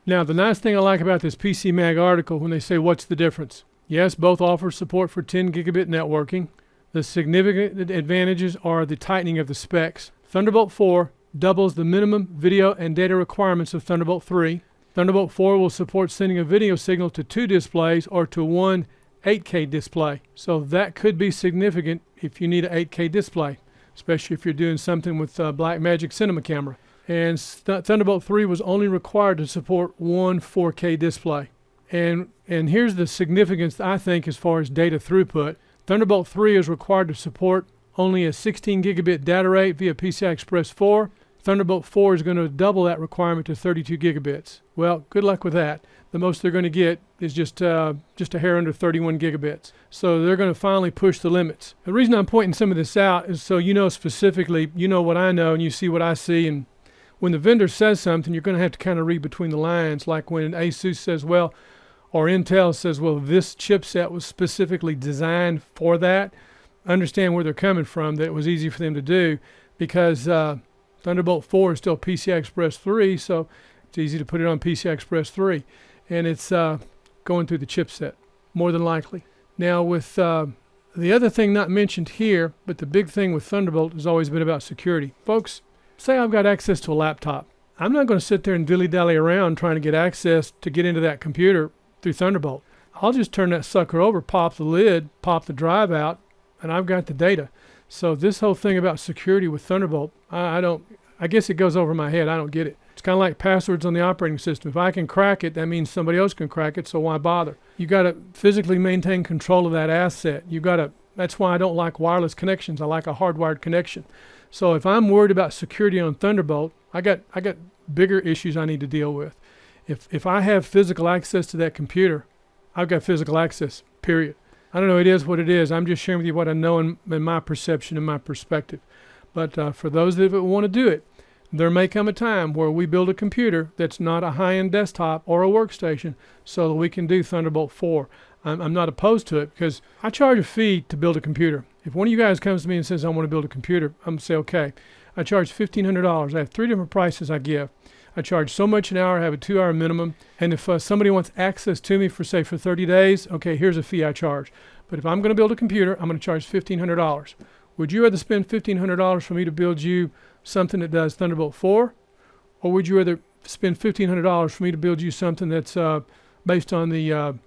Now, the nice thing I like about this PCMag article when they say what's the difference? Yes, both offer support for 10 gigabit networking. The significant advantages are the tightening of the specs. Thunderbolt 4 doubles the minimum video and data requirements of Thunderbolt 3. Thunderbolt 4 will support sending a video signal to 2 displays or to one 8K display. So that could be significant if you need an 8K display, especially if you're doing something with Blackmagic Cinema camera. And Thunderbolt 3 was only required to support one 4K display. And here's the significance, I think, as far as data throughput. Thunderbolt 3 is required to support only a 16 gigabit data rate via PCI Express 4. Thunderbolt 4 is going to double that requirement to 32 gigabits. Well, good luck with that. The most they're going to get is just a hair under 31 gigabits. So they're going to finally push the limits. The reason I'm pointing some of this out is so you know specifically, you know what I know and you see what I see. And when the vendor says something, you're going to have to kind of read between the lines. Like when ASUS says, well, or Intel says, well, this chipset was specifically designed for that. Understand where they're coming from, that it was easy for them to do because Thunderbolt 4 is still PCI Express 3, so it's easy to put it on PCI Express 3. And it's going through the chipset, more than likely. Now with the other thing not mentioned here, but the big thing with Thunderbolt has always been about security. Folks, say I've got access to a laptop. I'm not going to sit there and dilly-dally around trying to get access to get into that computer through Thunderbolt. I'll just turn that sucker over, pop the lid, pop the drive out, and I've got the data. So this whole thing about security with Thunderbolt, I guess it goes over my head. I don't get it. It's kind of like passwords on the operating system. If I can crack it, that means somebody else can crack it, so why bother? You got to physically maintain control of that asset. That's why I don't like wireless connections. I like a hardwired connection. So if I'm worried about security on Thunderbolt, I got bigger issues I need to deal with. If I have physical access to that computer, I've got physical access, period. I don't know, it is what it is. I'm just sharing with you what I know in my perception and my perspective. But for those that want to do it, there may come a time where we build a computer that's not a high-end desktop or a workstation so that we can do Thunderbolt 4. I'm not opposed to it because I charge a fee to build a computer. If one of you guys comes to me and says, I want to build a computer, I'm going to say, okay. I charge $1,500. I have 3 different prices I give. I charge so much an hour, I have a 2-hour minimum. And if somebody wants access to me for 30 days, okay, here's a fee I charge. But if I'm going to build a computer, I'm going to charge $1,500. Would you rather spend $1,500 for me to build you something that does Thunderbolt 4? Or would you rather spend $1,500 for me to build you something that's based on the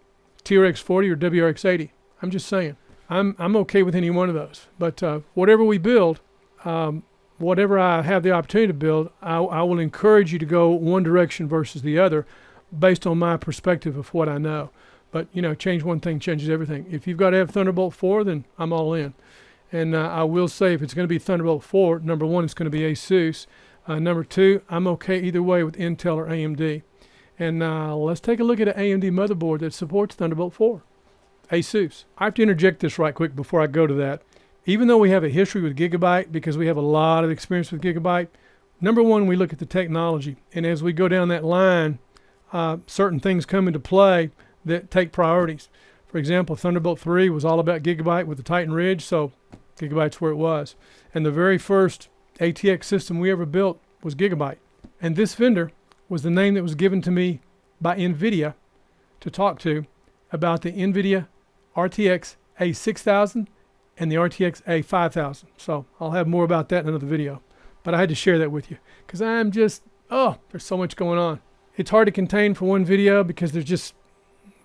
TRX 40 or WRX 80? I'm just saying. I'm okay with any one of those. But whatever we build, whatever I have the opportunity to build, I will encourage you to go one direction versus the other based on my perspective of what I know. But, change one thing changes everything. If you've got to have Thunderbolt 4, then I'm all in. And I will say if it's going to be Thunderbolt 4, number one, it's going to be ASUS. Number two, I'm okay either way with Intel or AMD. And let's take a look at an AMD motherboard that supports Thunderbolt 4. ASUS. I have to interject this right quick before I go to that. Even though we have a history with GIGABYTE, because we have a lot of experience with GIGABYTE, number one, we look at the technology. And as we go down that line, certain things come into play that take priorities. For example, Thunderbolt 3 was all about GIGABYTE with the Titan Ridge, so GIGABYTE's where it was. And the very first ATX system we ever built was GIGABYTE. And this vendor was the name that was given to me by NVIDIA to talk to about the NVIDIA RTX A6000 and the RTX A5000. So I'll have more about that in another video. But I had to share that with you because I'm just, there's so much going on. It's hard to contain for one video because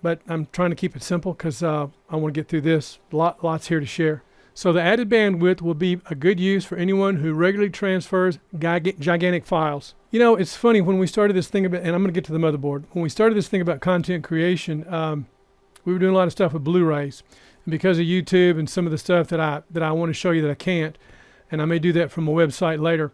but I'm trying to keep it simple because I want to get through this. Lots here to share. So the added bandwidth will be a good use for anyone who regularly transfers gigantic files. It's funny when we started this thing about, and I'm going to get to the motherboard. When we started this thing about content creation, we were doing a lot of stuff with Blu-rays. And because of YouTube and some of the stuff that I want to show you that I can't, and I may do that from a website later,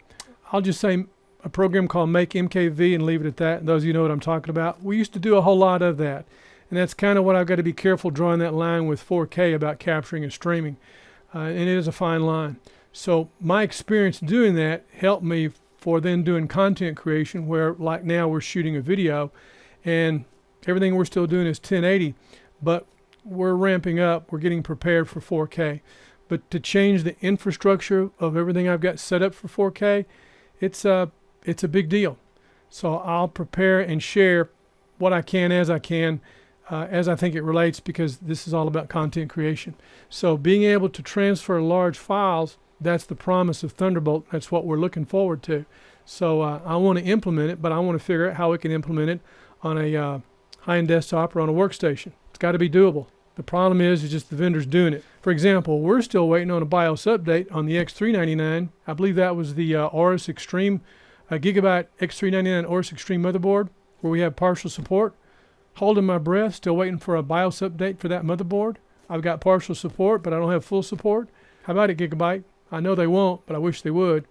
I'll just say a program called Make MKV and leave it at that. And those of you know what I'm talking about. We used to do a whole lot of that. And that's kind of what I've got to be careful drawing that line with 4K about capturing and streaming. And it is a fine line. So my experience doing that helped me for then doing content creation, where like now we're shooting a video and everything we're still doing is 1080, but we're ramping up, we're getting prepared for 4K. But to change the infrastructure of everything I've got set up for 4K, it's a big deal. So I'll prepare and share what I can as I think it relates, because this is all about content creation. So being able to transfer large files, that's the promise of Thunderbolt. That's what we're looking forward to. So I want to implement it, but I want to figure out how we can implement it on a high-end desktop or on a workstation. It's got to be doable. The problem is just the vendors doing it. For example, we're still waiting on a BIOS update on the X399. I believe that was the Aorus Extreme, GIGABYTE X399 Aorus Extreme motherboard, where we have partial support. Holding my breath, still waiting for a BIOS update for that motherboard. I've got partial support, but I don't have full support. How about it, GIGABYTE? I know they won't, but I wish they would.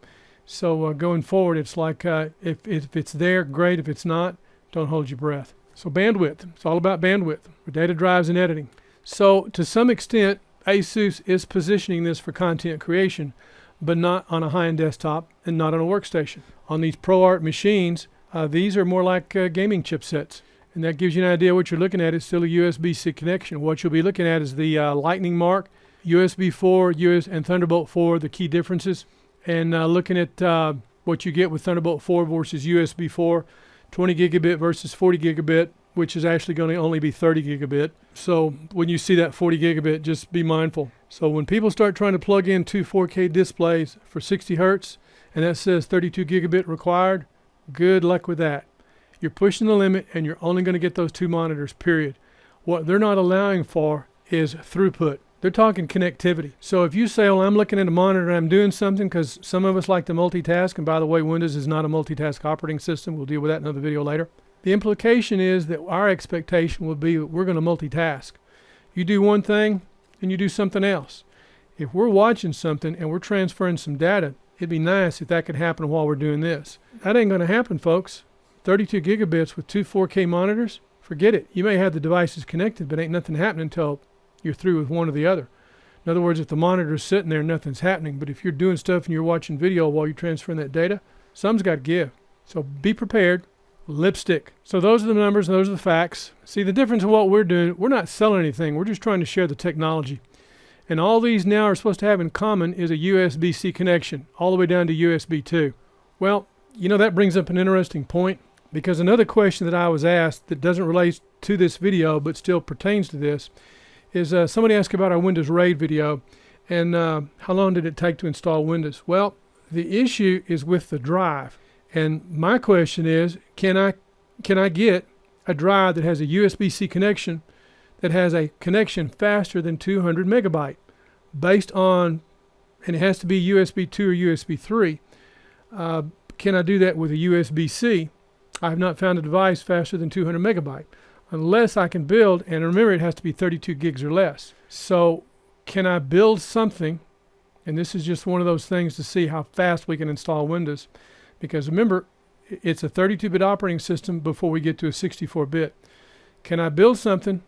So going forward, it's like if it's there, great. If it's not, don't hold your breath. So bandwidth. It's all about bandwidth for data drives and editing. So to some extent, ASUS is positioning this for content creation, but not on a high-end desktop and not on a workstation. On these ProArt machines, these are more like gaming chipsets. And that gives you an idea what you're looking at. It's still a USB-C connection. What you'll be looking at is the Lightning mark, USB 4, and Thunderbolt 4, the key differences. And looking at what you get with Thunderbolt 4 versus USB 4, 20 gigabit versus 40 gigabit, which is actually going to only be 30 gigabit. So when you see that 40 gigabit, just be mindful. So when people start trying to plug in two 4K displays for 60 hertz, and that says 32 gigabit required, good luck with that. You're pushing the limit, and you're only going to get those two monitors, period. What they're not allowing for is throughput. They're talking connectivity. So if you say, well, I'm looking at a monitor and I'm doing something, because some of us like to multitask, and by the way, Windows is not a multitask operating system. We'll deal with that in another video later. The implication is that our expectation will be that we're going to multitask. You do one thing, and you do something else. If we're watching something and we're transferring some data, it'd be nice if that could happen while we're doing this. That ain't going to happen, folks. 32 gigabits with two 4K monitors, forget it. You may have the devices connected, but ain't nothing happening until you're through with one or the other. In other words, if the monitor's sitting there, nothing's happening. But if you're doing stuff and you're watching video while you're transferring that data, something's got to give. So be prepared. Lipstick. So those are the numbers, and those are the facts. See, the difference in what we're doing, we're not selling anything. We're just trying to share the technology. And all these now are supposed to have in common is a USB-C connection, all the way down to USB 2. Well, you know, that brings up an interesting point, because another question that I was asked that doesn't relate to this video but still pertains to this is somebody asked about our Windows RAID video and how long did it take to install Windows. Well, the issue is with the drive. And my question is, can I get a drive that has a USB-C connection that has a connection faster than 200 megabyte based on, and it has to be USB 2 or USB 3. Can I do that with a USB-C? I have not found a device faster than 200 megabyte unless I can build, and remember it has to be 32 gigs or less. So can I build something, and this is just one of those things to see how fast we can install Windows, because remember, it's a 32-bit operating system before we get to a 64-bit. Can I build something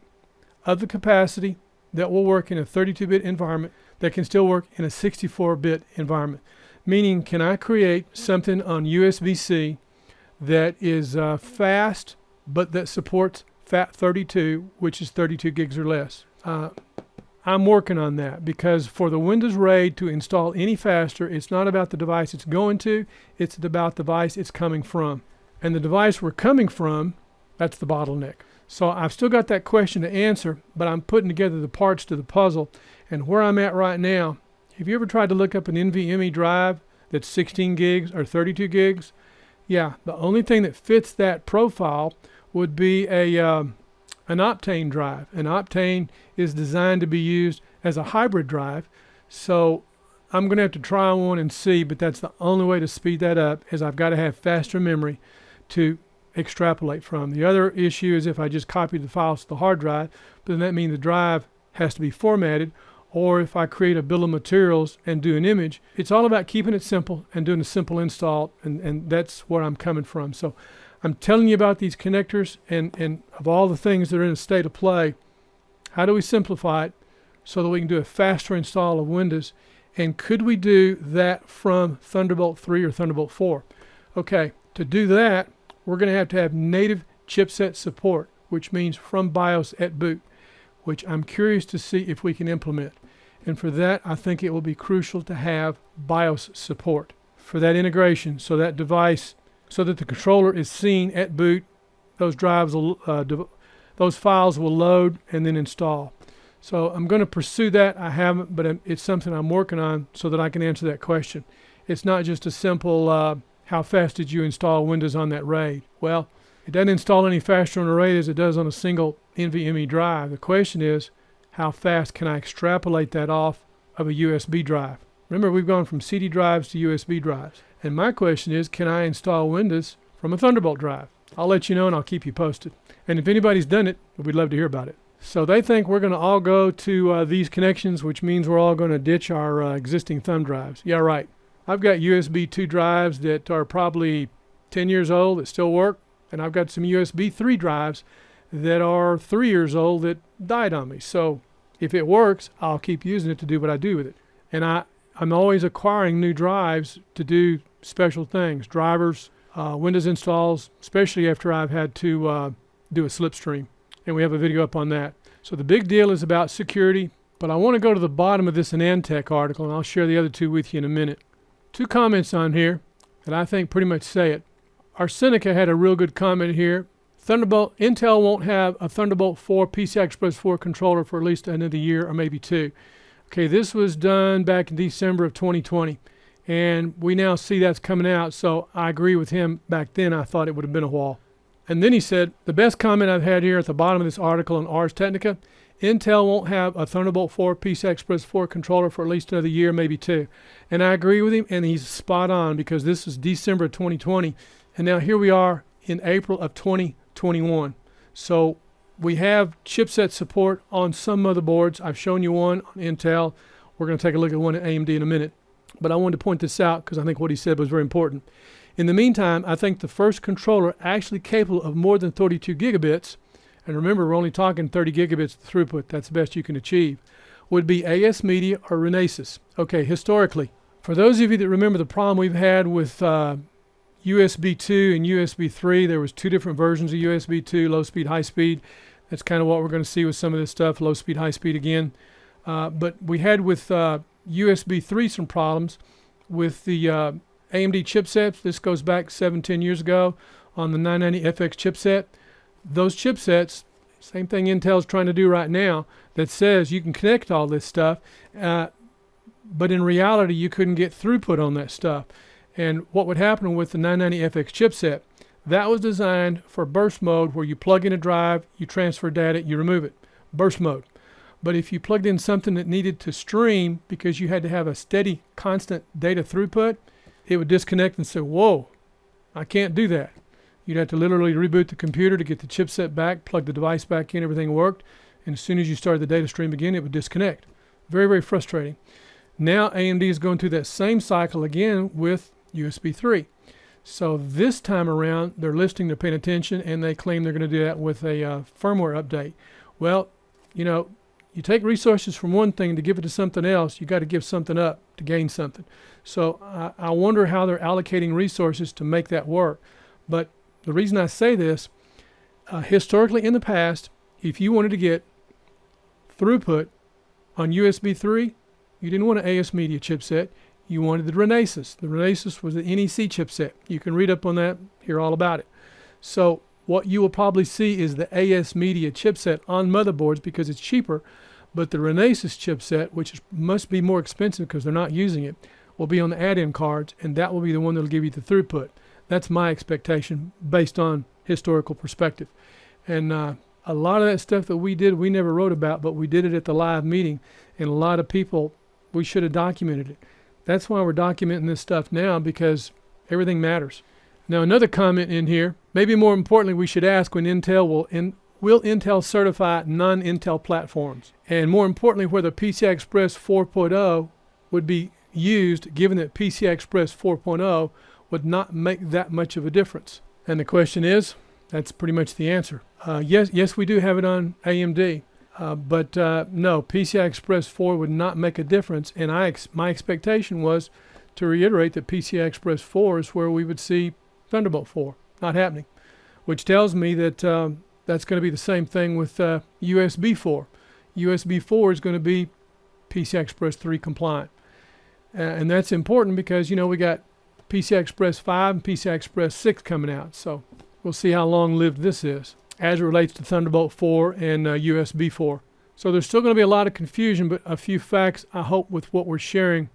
of the capacity that will work in a 32-bit environment that can still work in a 64-bit environment? Meaning, can I create something on USB-C that is fast, but that supports FAT32, which is 32 gigs or less? I'm working on that, because for the Windows RAID to install any faster, it's not about the device it's going to, it's about the device it's coming from. And the device we're coming from, that's the bottleneck. So I've still got that question to answer, but I'm putting together the parts to the puzzle. And where I'm at right now, have you ever tried to look up an NVMe drive that's 16 gigs or 32 gigs? Yeah, the only thing that fits that profile would be an Optane drive. An Optane is designed to be used as a hybrid drive. So I'm going to have to try one and see, but that's the only way to speed that up, is I've got to have faster memory to extrapolate from. The other issue is if I just copy the files to the hard drive, but then that means the drive has to be formatted, or if I create a bill of materials and do an image. It's all about keeping it simple and doing a simple install, and that's where I'm coming from. So I'm telling you about these connectors, and of all the things that are in a state of play, how do we simplify it so that we can do a faster install of Windows? And could we do that from Thunderbolt 3 or Thunderbolt 4? Okay, to do that, we're going to have native chipset support, which means from BIOS at boot, which I'm curious to see if we can implement. And for that, I think it will be crucial to have BIOS support for that integration, so that device, so that the controller is seen at boot, those drives will, those files will load and then install. So I'm going to pursue that. I haven't, but it's something I'm working on so that I can answer that question. It's not just a simple, how fast did you install Windows on that RAID? Well, it doesn't install any faster on a RAID as it does on a single NVMe drive. The question is, how fast can I extrapolate that off of a USB drive? Remember, we've gone from CD drives to USB drives. And my question is, can I install Windows from a Thunderbolt drive? I'll let you know and I'll keep you posted. And if anybody's done it, we'd love to hear about it. So they think we're going to all go to these connections, which means we're all going to ditch our existing thumb drives. Yeah, right. I've got USB 2 drives that are probably 10 years old that still work. And I've got some USB 3 drives that are 3 years old that died on me. So if it works, I'll keep using it to do what I do with it. And I'm always acquiring new drives to do special things, drivers, Windows installs, especially after I've had to do a slipstream. And we have a video up on that. So the big deal is about security, but I want to go to the bottom of this AnandTech article, and I'll share the other two with you in a minute. 2 comments on here that I think pretty much say it. Our Seneca had a real good comment here. Intel won't have a Thunderbolt 4 PCI Express 4 controller for at least another year or maybe 2. Okay, this was done back in December of 2020, and we now see that's coming out, so I agree with him. Back then I thought it would have been a while. And then he said, the best comment I've had here at the bottom of this article on Ars Technica, Intel won't have a Thunderbolt 4 PCI Express 4 controller for at least another year, maybe 2. And I agree with him, and he's spot on, because this is December of 2020, and now here we are in April of 2021. So we have chipset support on some motherboards. I've shown you one on Intel. We're going to take a look at one at AMD in a minute. But I wanted to point this out because I think what he said was very important. In the meantime, I think the first controller actually capable of more than 32 gigabits, and remember, we're only talking 30 gigabits throughput, that's the best you can achieve, would be AS Media or Renesas. Okay, historically, for those of you that remember the problem we've had with USB 2 and USB 3, there was 2 different versions of USB 2, low speed, high speed. That's kind of what we're going to see with some of this stuff, low speed, high speed again. But we had with USB 3 some problems with the AMD chipsets. This goes back 7-10 years ago on the 990FX chipset. Those chipsets, same thing Intel's trying to do right now, that says you can connect all this stuff, but in reality you couldn't get throughput on that stuff. And what would happen with the 990FX chipset, that was designed for burst mode, where you plug in a drive, you transfer data, you remove it. Burst mode. But if you plugged in something that needed to stream because you had to have a steady, constant data throughput, it would disconnect and say, whoa, I can't do that. You'd have to literally reboot the computer to get the chipset back, plug the device back in, everything worked. And as soon as you started the data stream again, it would disconnect. Very, very frustrating. Now AMD is going through that same cycle again with USB 3. So this time around, they're listening, they're paying attention, and they claim they're going to do that with a firmware update. Well, you know, you take resources from one thing to give it to something else, you got to give something up to gain something. So I wonder how they're allocating resources to make that work. But the reason I say this, historically in the past, if you wanted to get throughput on USB 3, you didn't want an AS Media chipset. You wanted the Renesas. The Renesas was the NEC chipset. You can read up on that, hear all about it. So what you will probably see is the AS Media chipset on motherboards because it's cheaper, but the Renesas chipset, which must be more expensive because they're not using it, will be on the add-in cards, and that will be the one that will give you the throughput. That's my expectation based on historical perspective. And a lot of that stuff that we did, we never wrote about, but we did it at the live meeting, and a lot of people, we should have documented it. That's why we're documenting this stuff now, because everything matters. Now, another comment in here, maybe more importantly, we should ask when Intel will Intel certify non-Intel platforms? And more importantly, whether PCI Express 4.0 would be used, given that PCI Express 4.0 would not make that much of a difference. And the question is, that's pretty much the answer. Yes, we do have it on AMD, but no, PCI Express 4 would not make a difference. And my expectation was to reiterate that PCI Express 4 is where we would see Thunderbolt 4. Not happening, which tells me that that's going to be the same thing with USB 4. USB 4 is going to be PCI Express 3 compliant. And that's important because, you know, we got PCI Express 5 and PCI Express 6 coming out. So we'll see how long-lived this is as it relates to Thunderbolt 4 and USB 4. So there's still going to be a lot of confusion, but a few facts, I hope, with what we're sharing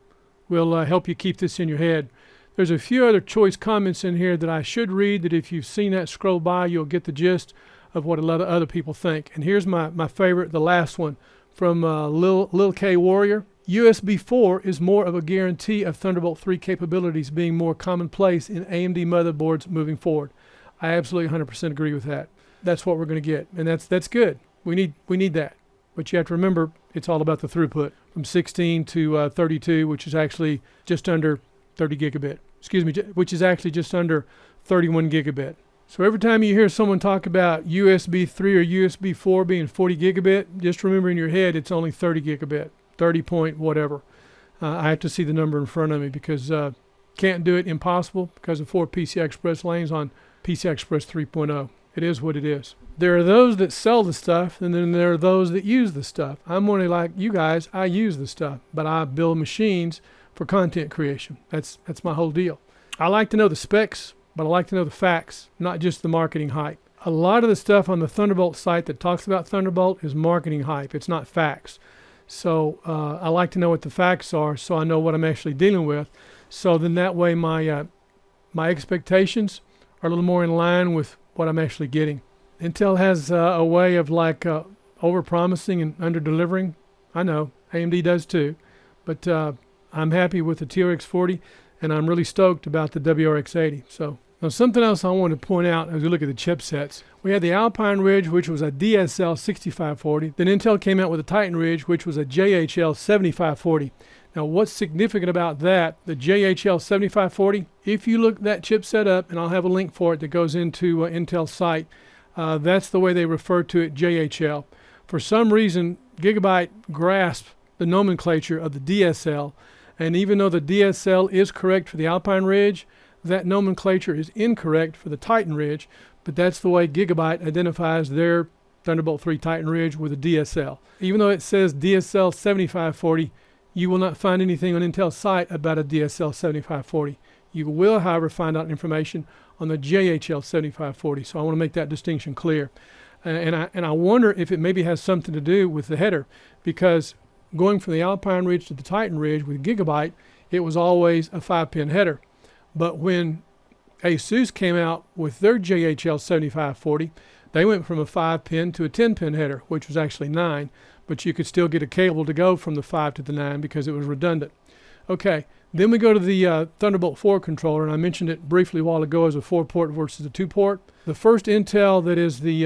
will help you keep this in your head. There's a few other choice comments in here that I should read, that if you've seen that scroll by, you'll get the gist of what a lot of other people think. And here's my favorite, the last one, from Lil K Warrior. USB 4 is more of a guarantee of Thunderbolt 3 capabilities being more commonplace in AMD motherboards moving forward. I absolutely 100% agree with that. That's what we're going to get, and that's good. We need that. But you have to remember, it's all about the throughput from 16 to 32, which is actually just under 30 gigabit. Excuse me, which is actually just under 31 gigabit. So every time you hear someone talk about USB 3 or USB 4 being 40 gigabit, just remember in your head it's only 30 gigabit, 30 point whatever. I have to see the number in front of me because can't do it, impossible, because of 4 PCI Express lanes on PCI Express 3.0. It is what it is. There are those that sell the stuff, and then there are those that use the stuff. I'm only like you guys. I use the stuff, but I build machines for content creation. That's my whole deal. I like to know the specs, but I like to know the facts, not just the marketing hype. A lot of the stuff on the Thunderbolt site that talks about Thunderbolt is marketing hype. It's not facts. So I like to know what the facts are so I know what I'm actually dealing with. So then that way my expectations are a little more in line with what I'm actually getting. Intel has a way of like over-promising and under-delivering. I know, AMD does too. But I'm happy with the TRX 40, and I'm really stoked about the WRX 80. So now something else I want to point out as we look at the chipsets. We had the Alpine Ridge, which was a DSL 6540. Then Intel came out with a Titan Ridge, which was a JHL 7540. Now what's significant about that, the JHL 7540, if you look that chipset up, and I'll have a link for it that goes into Intel's site, that's the way they refer to it, JHL. For some reason, GIGABYTE grasped the nomenclature of the DSL, and even though the DSL is correct for the Alpine Ridge, that nomenclature is incorrect for the Titan Ridge, but that's the way GIGABYTE identifies their Thunderbolt 3 Titan Ridge with a DSL. Even though it says DSL 7540, you will not find anything on Intel's site about a DSL 7540. You will, however, find out information on the JHL 7540, so I want to make that distinction clear. And I wonder if it maybe has something to do with the header, because going from the Alpine Ridge to the Titan Ridge with GIGABYTE, it was always a 5-pin header. But when ASUS came out with their JHL 7540, they went from a 5-pin to a 10-pin header, which was actually 9, but you could still get a cable to go from the 5 to the 9 because it was redundant. Okay, then we go to the Thunderbolt 4 controller, and I mentioned it briefly a while ago as a 4-port versus a 2-port. The first Intel that is the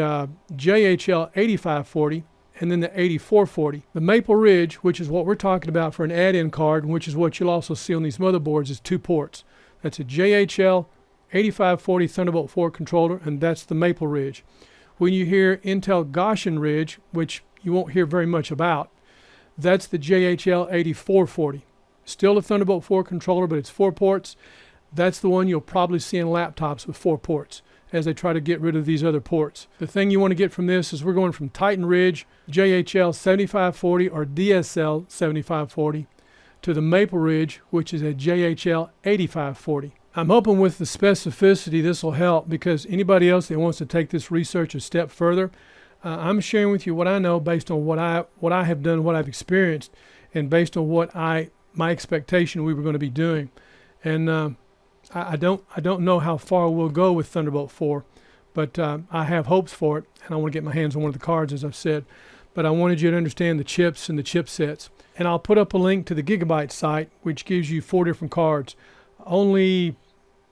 JHL 8540, and then the 8440. The Maple Ridge, which is what we're talking about for an add-in card, which is what you'll also see on these motherboards, is 2 ports. That's a JHL 8540 Thunderbolt 4 controller, and that's the Maple Ridge. When you hear Intel Goshen Ridge, which you won't hear very much about, that's the JHL 8440. Still a Thunderbolt 4 controller, but it's 4 ports. That's the one you'll probably see in laptops with 4 ports as they try to get rid of these other ports. The thing you want to get from this is we're going from Titan Ridge, JHL 7540 or DSL 7540 to the Maple Ridge, which is a JHL 8540. I'm hoping with the specificity this will help, because anybody else that wants to take this research a step further, I'm sharing with you what I know based on what I have done, what I've experienced, and based on what my expectation we were going to be doing. And I don't know how far we'll go with Thunderbolt 4, but I have hopes for it, and I want to get my hands on one of the cards, as I've said. But I wanted you to understand the chips and the chipsets. And I'll put up a link to the GIGABYTE site, which gives you 4 different cards. Only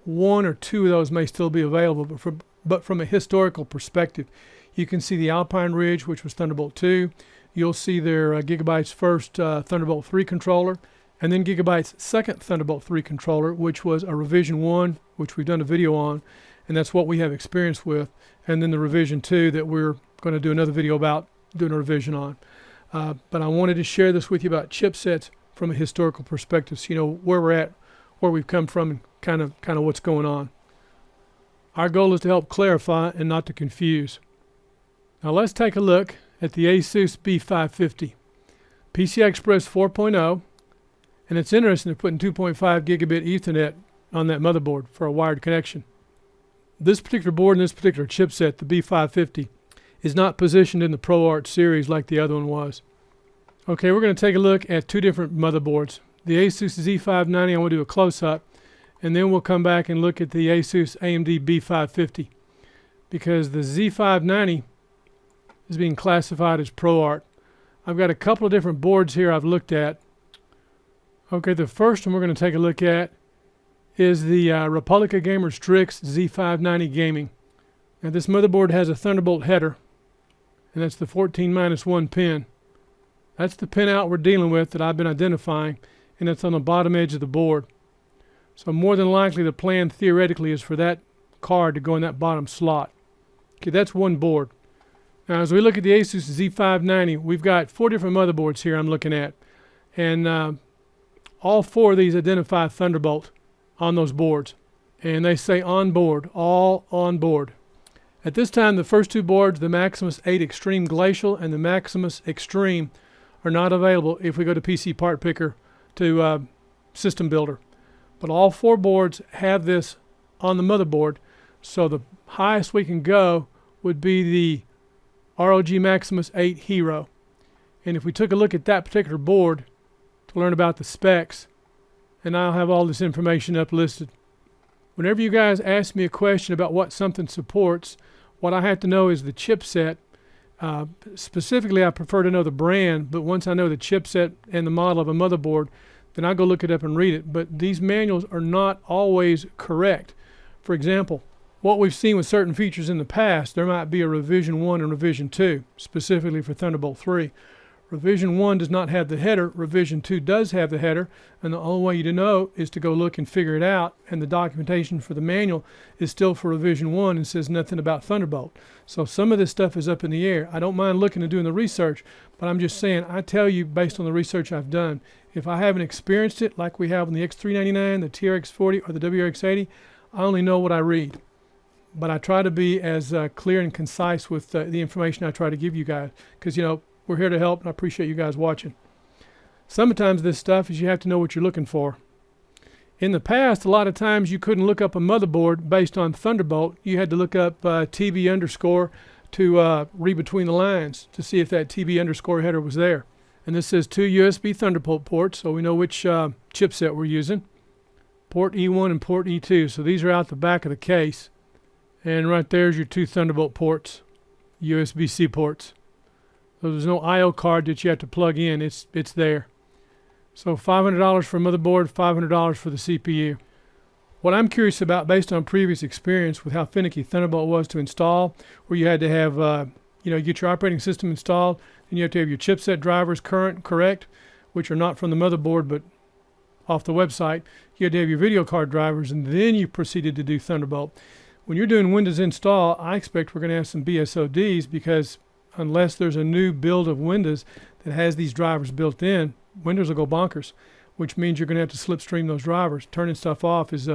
1 or 2 of those may still be available, but but from a historical perspective. You can see the Alpine Ridge, which was Thunderbolt 2. You'll see their Gigabyte's first Thunderbolt 3 controller, and then Gigabyte's second Thunderbolt 3 controller, which was a revision 1, which we've done a video on, and that's what we have experience with, and then the revision 2 that we're going to do another video about doing a revision on. But I wanted to share this with you about chipsets from a historical perspective, so you know where we're at, where we've come from, and kind of what's going on. Our goal is to help clarify and not to confuse. Now let's take a look at the ASUS B550 PCI Express 4.0, and it's interesting they're putting 2.5 gigabit Ethernet on that motherboard for a wired connection. This particular board and this particular chipset, the B550, is not positioned in the ProArt series like the other one was. Okay, we're going to take a look at two different motherboards. The Asus Z590, I want to do a close-up, and then we'll come back and look at the Asus AMD B550, because the Z590 is being classified as ProArt. I've got a couple of different boards here I've looked at. Okay, the first one we're going to take a look at is the Republica Gamer Strix Z590 Gaming. Now this motherboard has a Thunderbolt header, and that's the 14-1 pin. That's the pin out we're dealing with that I've been identifying, and it's on the bottom edge of the board. So more than likely the plan theoretically is for that card to go in that bottom slot. Okay, that's one board. Now as we look at the Asus Z590, we've got 4 different motherboards here I'm looking at, and all 4 of these identify Thunderbolt on those boards, and they say on board, all on board. At this time, the first 2 boards, the Maximus 8 Extreme Glacial and the Maximus Extreme, are not available if we go to PC Part Picker to System Builder. But all 4 boards have this on the motherboard, so the highest we can go would be the ROG Maximus 8 Hero. And if we took a look at that particular board to learn about the specs, and I'll have all this information up listed. Whenever you guys ask me a question about what something supports, what I have to know is the chipset. Specifically, I prefer to know the brand, but once I know the chipset and the model of a motherboard, then I go look it up and read it. But these manuals are not always correct. For example, what we've seen with certain features in the past, there might be a revision 1 and revision 2, specifically for Thunderbolt 3. Revision 1 does not have the header, revision 2 does have the header, and the only way you to know is to go look and figure it out, and the documentation for the manual is still for revision 1 and says nothing about Thunderbolt. So some of this stuff is up in the air. I don't mind looking and doing the research, but I'm just saying, I tell you based on the research I've done, if I haven't experienced it like we have on the X399, the TRX40, or the WRX80, I only know what I read. But I try to be as clear and concise with the information I try to give you guys, because, you know, we're here to help, and I appreciate you guys watching. Sometimes this stuff is you have to know what you're looking for. In the past, a lot of times you couldn't look up a motherboard based on Thunderbolt. You had to look up TB underscore to read between the lines to see if that TB underscore header was there. And this says 2 USB Thunderbolt ports, so we know which chipset we're using. Port E1 and port E2, so these are out the back of the case. And right there's your 2 Thunderbolt ports, USB-C ports. So there's no I/O card that you have to plug in. It's there. So $500 for a motherboard, $500 for the CPU. What I'm curious about, based on previous experience with how finicky Thunderbolt was to install, where you had to have, you get your operating system installed, and you have to have your chipset drivers correct, which are not from the motherboard but off the website. You had to have your video card drivers, and then you proceeded to do Thunderbolt. When you're doing Windows install, I expect we're going to have some BSODs, because unless there's a new build of Windows that has these drivers built in, Windows will go bonkers, which means you're going to have to slipstream those drivers. Turning stuff off is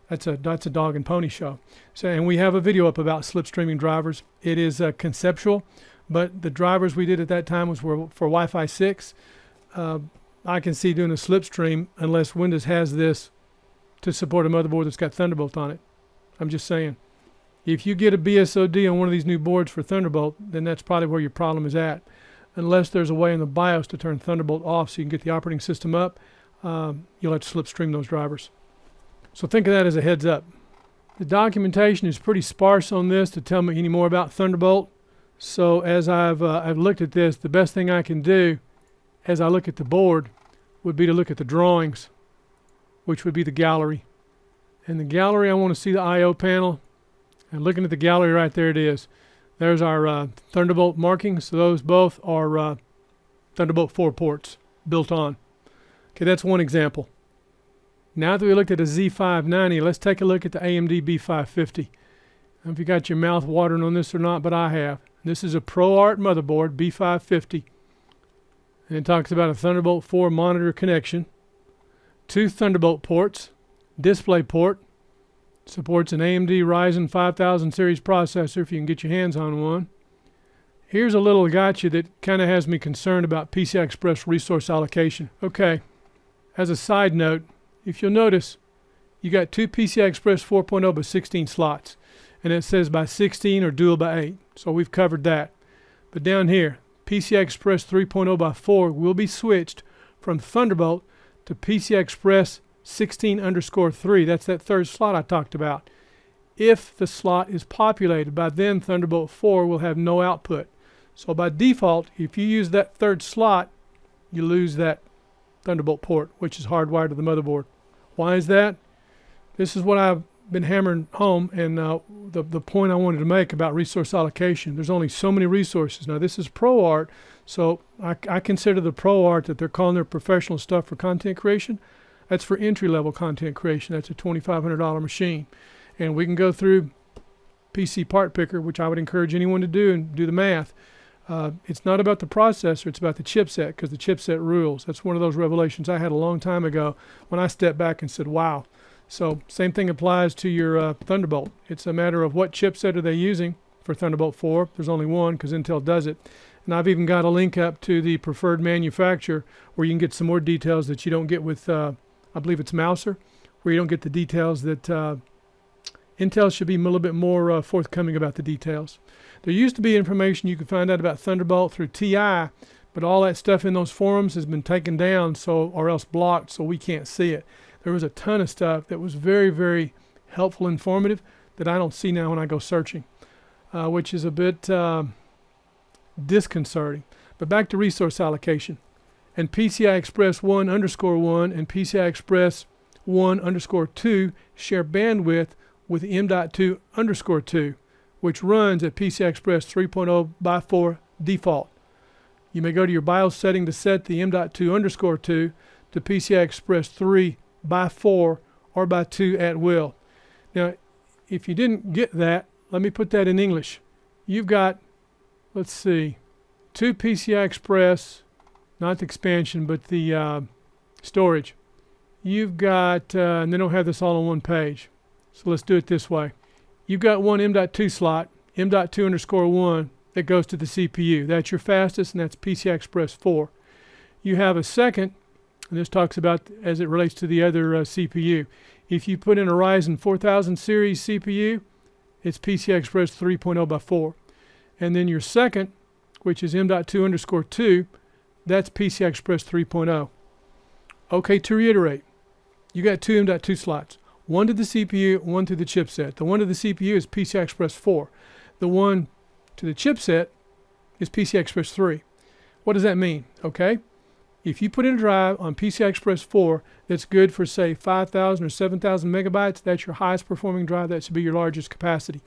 that's a dog and pony show. So, and we have a video up about slipstreaming drivers. It is conceptual, but the drivers we did at that time was for Wi-Fi 6. I can see doing a slipstream unless Windows has this to support a motherboard that's got Thunderbolt on it. I'm just saying. If you get a BSOD on one of these new boards for Thunderbolt, then that's probably where your problem is at. Unless there's a way in the BIOS to turn Thunderbolt off so you can get the operating system up, you'll have to slipstream those drivers. So think of that as a heads up. The documentation is pretty sparse on this to tell me any more about Thunderbolt. So as I've looked at this, the best thing I can do as I look at the board would be to look at the drawings, which would be the gallery. In the gallery, I want to see the I/O panel. And looking at the gallery right there, it is. There's our Thunderbolt markings. So those both are Thunderbolt 4 ports built on. Okay, that's one example. Now that we looked at a Z590, let's take a look at the AMD B550. I don't know if you got your mouth watering on this or not, but I have. This is a ProArt motherboard, B550. And it talks about a Thunderbolt 4 monitor connection, 2 Thunderbolt ports, display port, supports an AMD Ryzen 5000 series processor if you can get your hands on one. Here's a little gotcha that kind of has me concerned about PCI Express resource allocation. Okay, as a side note, if you'll notice, you got 2 PCI Express 4.0 by 16 slots. And it says by 16 or dual by 8. So we've covered that. But down here, PCI Express 3.0 by 4 will be switched from Thunderbolt to PCI Express 16_3. That's that third slot I talked about. If the slot is populated, by then Thunderbolt 4 will have no output. So by default, if you use that third slot, you lose that Thunderbolt port, which is hardwired to the motherboard. Why is that? This is what I've been hammering home, and the point I wanted to make about resource allocation. There's only so many resources. Now this is ProArt, so I consider the ProArt that they're calling their professional stuff for content creation. That's for entry-level content creation. That's a $2,500 machine. And we can go through PC Part Picker, which I would encourage anyone to do, and do the math. It's not about the processor, it's about the chipset, because the chipset rules. That's one of those revelations I had a long time ago when I stepped back and said, wow. So same thing applies to your Thunderbolt. It's a matter of what chipset are they using for Thunderbolt 4. There's only one because Intel does it. And I've even got a link up to the preferred manufacturer where you can get some more details that you don't get with, I believe it's Mouser, where you don't get the details that Intel should be a little bit more forthcoming about the details. There used to be information you could find out about Thunderbolt through TI, but all that stuff in those forums has been taken down or else blocked, so we can't see it. There was a ton of stuff that was very, very helpful, informative, that I don't see now when I go searching, which is a bit disconcerting. But back to resource allocation. And PCI Express 1_1 and PCI Express 1_2 share bandwidth with M.2_2, which runs at PCI Express 3.0 by 4 default. You may go to your BIOS setting to set the M.2_2 to PCI Express 3 by 4 or by 2 at will. Now, if you didn't get that, let me put that in English. You've got, let's see, 2 PCI Express, not the expansion, but the storage. You've got, and they don't have this all on one page. So let's do it this way. You've got one M.2 slot, M.2_1, that goes to the CPU. That's your fastest, and that's PCI Express 4. You have a second, and this talks about as it relates to the other CPU. If you put in a Ryzen 4000 series CPU, it's PCI Express 3.0 by 4. And then your second, which is M.2_2, that's PCI Express 3.0. Okay, to reiterate, you got 2 M.2 slots. One to the CPU, one to the chipset. The one to the CPU is PCI Express 4. The one to the chipset is PCI Express 3. What does that mean? Okay, if you put in a drive on PCI Express 4 that's good for, say, 5,000 or 7,000 megabytes, that's your highest performing drive. That should be your largest capacity.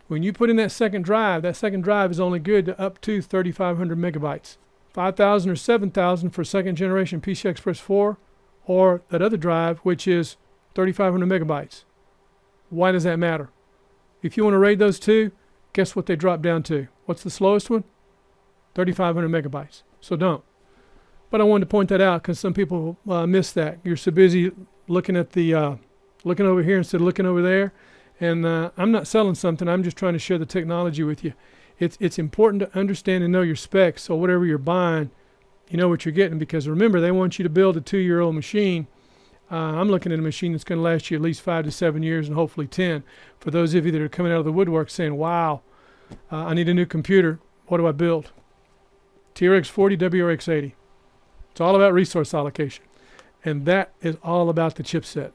When you put in that second drive is only good to up to 3,500 megabytes. 5,000 or 7,000 for second generation PCI Express 4, or that other drive, which is 3,500 megabytes. Why does that matter? If you want to RAID those two, guess what they drop down to? What's the slowest one? 3,500 megabytes. So don't. But I wanted to point that out because some people miss that. You're so busy looking at the looking over here instead of looking over there. And I'm not selling something. I'm just trying to share the technology with you. It's important to understand and know your specs. So whatever you're buying, you know what you're getting. Because remember, they want you to build a 2-year-old machine. I'm looking at a machine that's going to last you at least 5 to 7 years and hopefully 10. For those of you that are coming out of the woodwork saying, wow, I need a new computer. What do I build? TRX 40, WRX 80. It's all about resource allocation. And that is all about the chipset.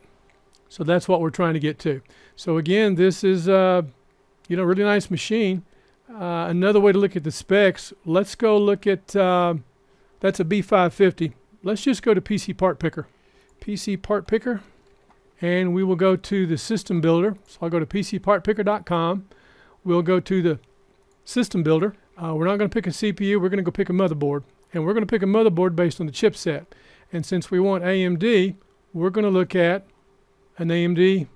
So that's what we're trying to get to. So again, this is really nice machine. Another way to look at the specs, let's go look at, that's a B550. Let's just go to PC Part Picker. PC Part Picker, and we will go to the system builder. So I'll go to PCPartPicker.com. we'll go to the system builder. We're not going to pick a CPU, we're going to go pick a motherboard. And we're going to pick a motherboard based on the chipset. And since we want AMD, we're going to look at an AMD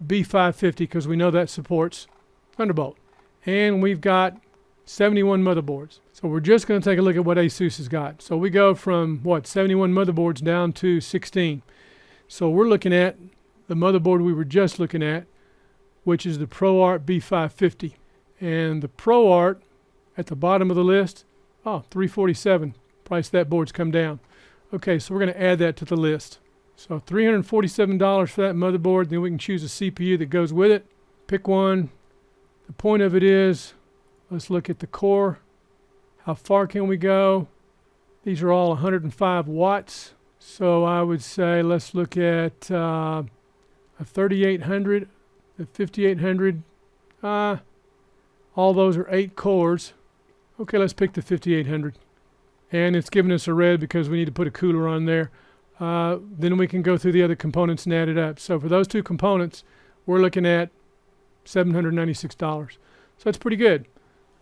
B550 because we know that supports Thunderbolt. And we've got 71 motherboards. So we're just going to take a look at what ASUS has got. So we go from, 71 motherboards down to 16. So we're looking at the motherboard we were just looking at, which is the ProArt B550. And the ProArt at the bottom of the list, $347. Price of that board's come down. Okay, so we're going to add that to the list. So $347 for that motherboard. Then we can choose a CPU that goes with it. Pick one. The point of it is, let's look at the core. How far can we go? These are all 105 watts. So I would say let's look at a 3800, a 5800. All those are 8 cores. Okay, let's pick the 5800. And it's giving us a red because we need to put a cooler on there. Then we can go through the other components and add it up. So for those two components, we're looking at $796. So that's pretty good.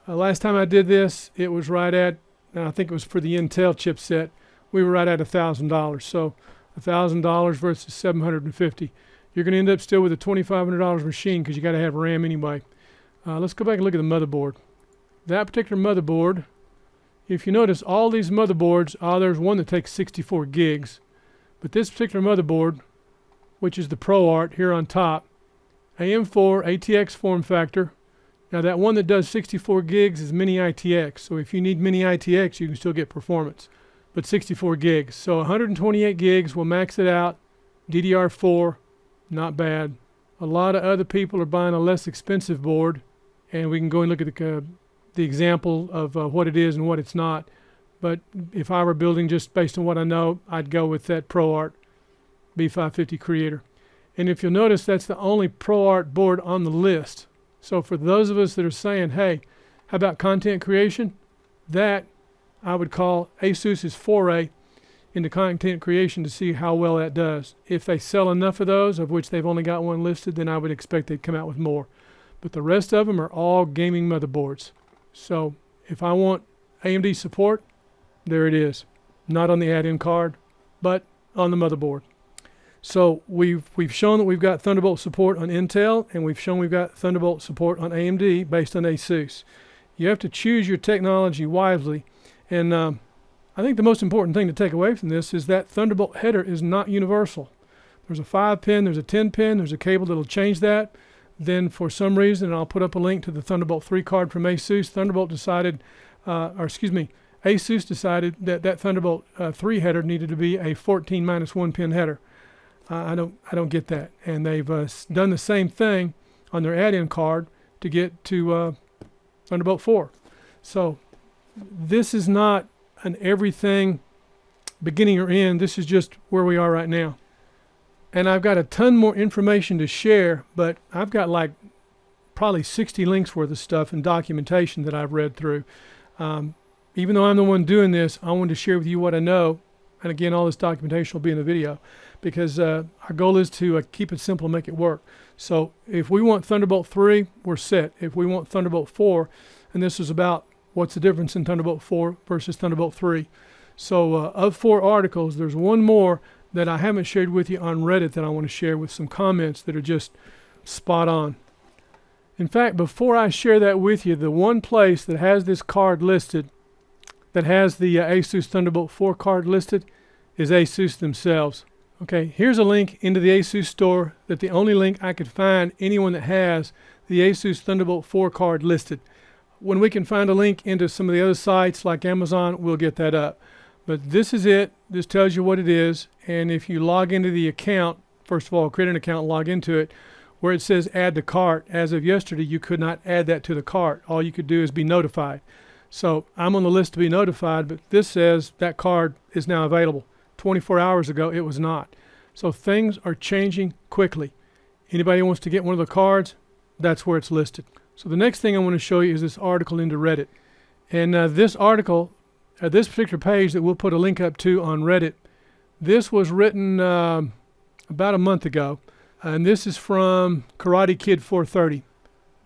Last time I did this, it was right at, I think it was for the Intel chipset, we were right at $1,000. So $1,000 versus $750. You're going to end up still with a $2,500 machine because you got to have RAM anyway. Let's go back and look at the motherboard. That particular motherboard, if you notice all these motherboards, there's one that takes 64 gigs. But this particular motherboard, which is the ProArt here on top, AM4 ATX form factor. Now that one that does 64 gigs is Mini ITX. So if you need Mini ITX, you can still get performance. But 64 gigs. So 128 gigs, we'll max it out. DDR4, not bad. A lot of other people are buying a less expensive board. And we can go and look at the example of what it is and what it's not. But if I were building just based on what I know, I'd go with that ProArt B550 Creator. And if you'll notice, that's the only ProArt board on the list. So for those of us that are saying, hey, how about content creation? That I would call ASUS's foray into content creation to see how well that does. If they sell enough of those, of which they've only got one listed, then I would expect they'd come out with more. But the rest of them are all gaming motherboards. So if I want AMD support, there it is. Not on the add-in card, but on the motherboard. So we've shown that we've got Thunderbolt support on Intel, and we've shown we've got Thunderbolt support on AMD based on ASUS. You have to choose your technology wisely. And I think the most important thing to take away from this is that Thunderbolt header is not universal. There's a 5-pin, there's a 10-pin, there's a cable that'll change that. Then for some reason, and I'll put up a link to the Thunderbolt 3 card from ASUS, ASUS decided that that Thunderbolt 3 header needed to be a 14-1 pin header. I don't get that. And they've done the same thing on their add-in card to get to Thunderbolt 4. So this is not an everything beginning or end. This is just where we are right now. And I've got a ton more information to share, but I've got like probably 60 links worth of stuff and documentation that I've read through. Even though I'm the one doing this, I wanted to share with you what I know. And again, all this documentation will be in the video because our goal is to keep it simple and make it work. So if we want Thunderbolt 3, we're set. If we want Thunderbolt 4, and this is about what's the difference in Thunderbolt 4 versus Thunderbolt 3. So of 4 articles, there's one more that I haven't shared with you on Reddit that I want to share with some comments that are just spot on. In fact, before I share that with you, the one place that has this card listed, that has the ASUS Thunderbolt 4 card listed, is ASUS themselves. Okay, here's a link into the ASUS store that the only link I could find anyone that has the ASUS Thunderbolt 4 card listed. When we can find a link into some of the other sites like Amazon, we'll get that up. But this is it. This tells you what it is. And if you log into the account, first of all, create an account, log into it, where it says add to cart, as of yesterday, you could not add that to the cart. All you could do is be notified. So I'm on the list to be notified, but this says that card is now available. 24 hours ago, it was not. So things are changing quickly. Anybody who wants to get one of the cards, that's where it's listed. So the next thing I want to show you is this article into Reddit. And this article, this particular page that we'll put a link up to on Reddit, this was written about a month ago. And this is from Karate Kid 430.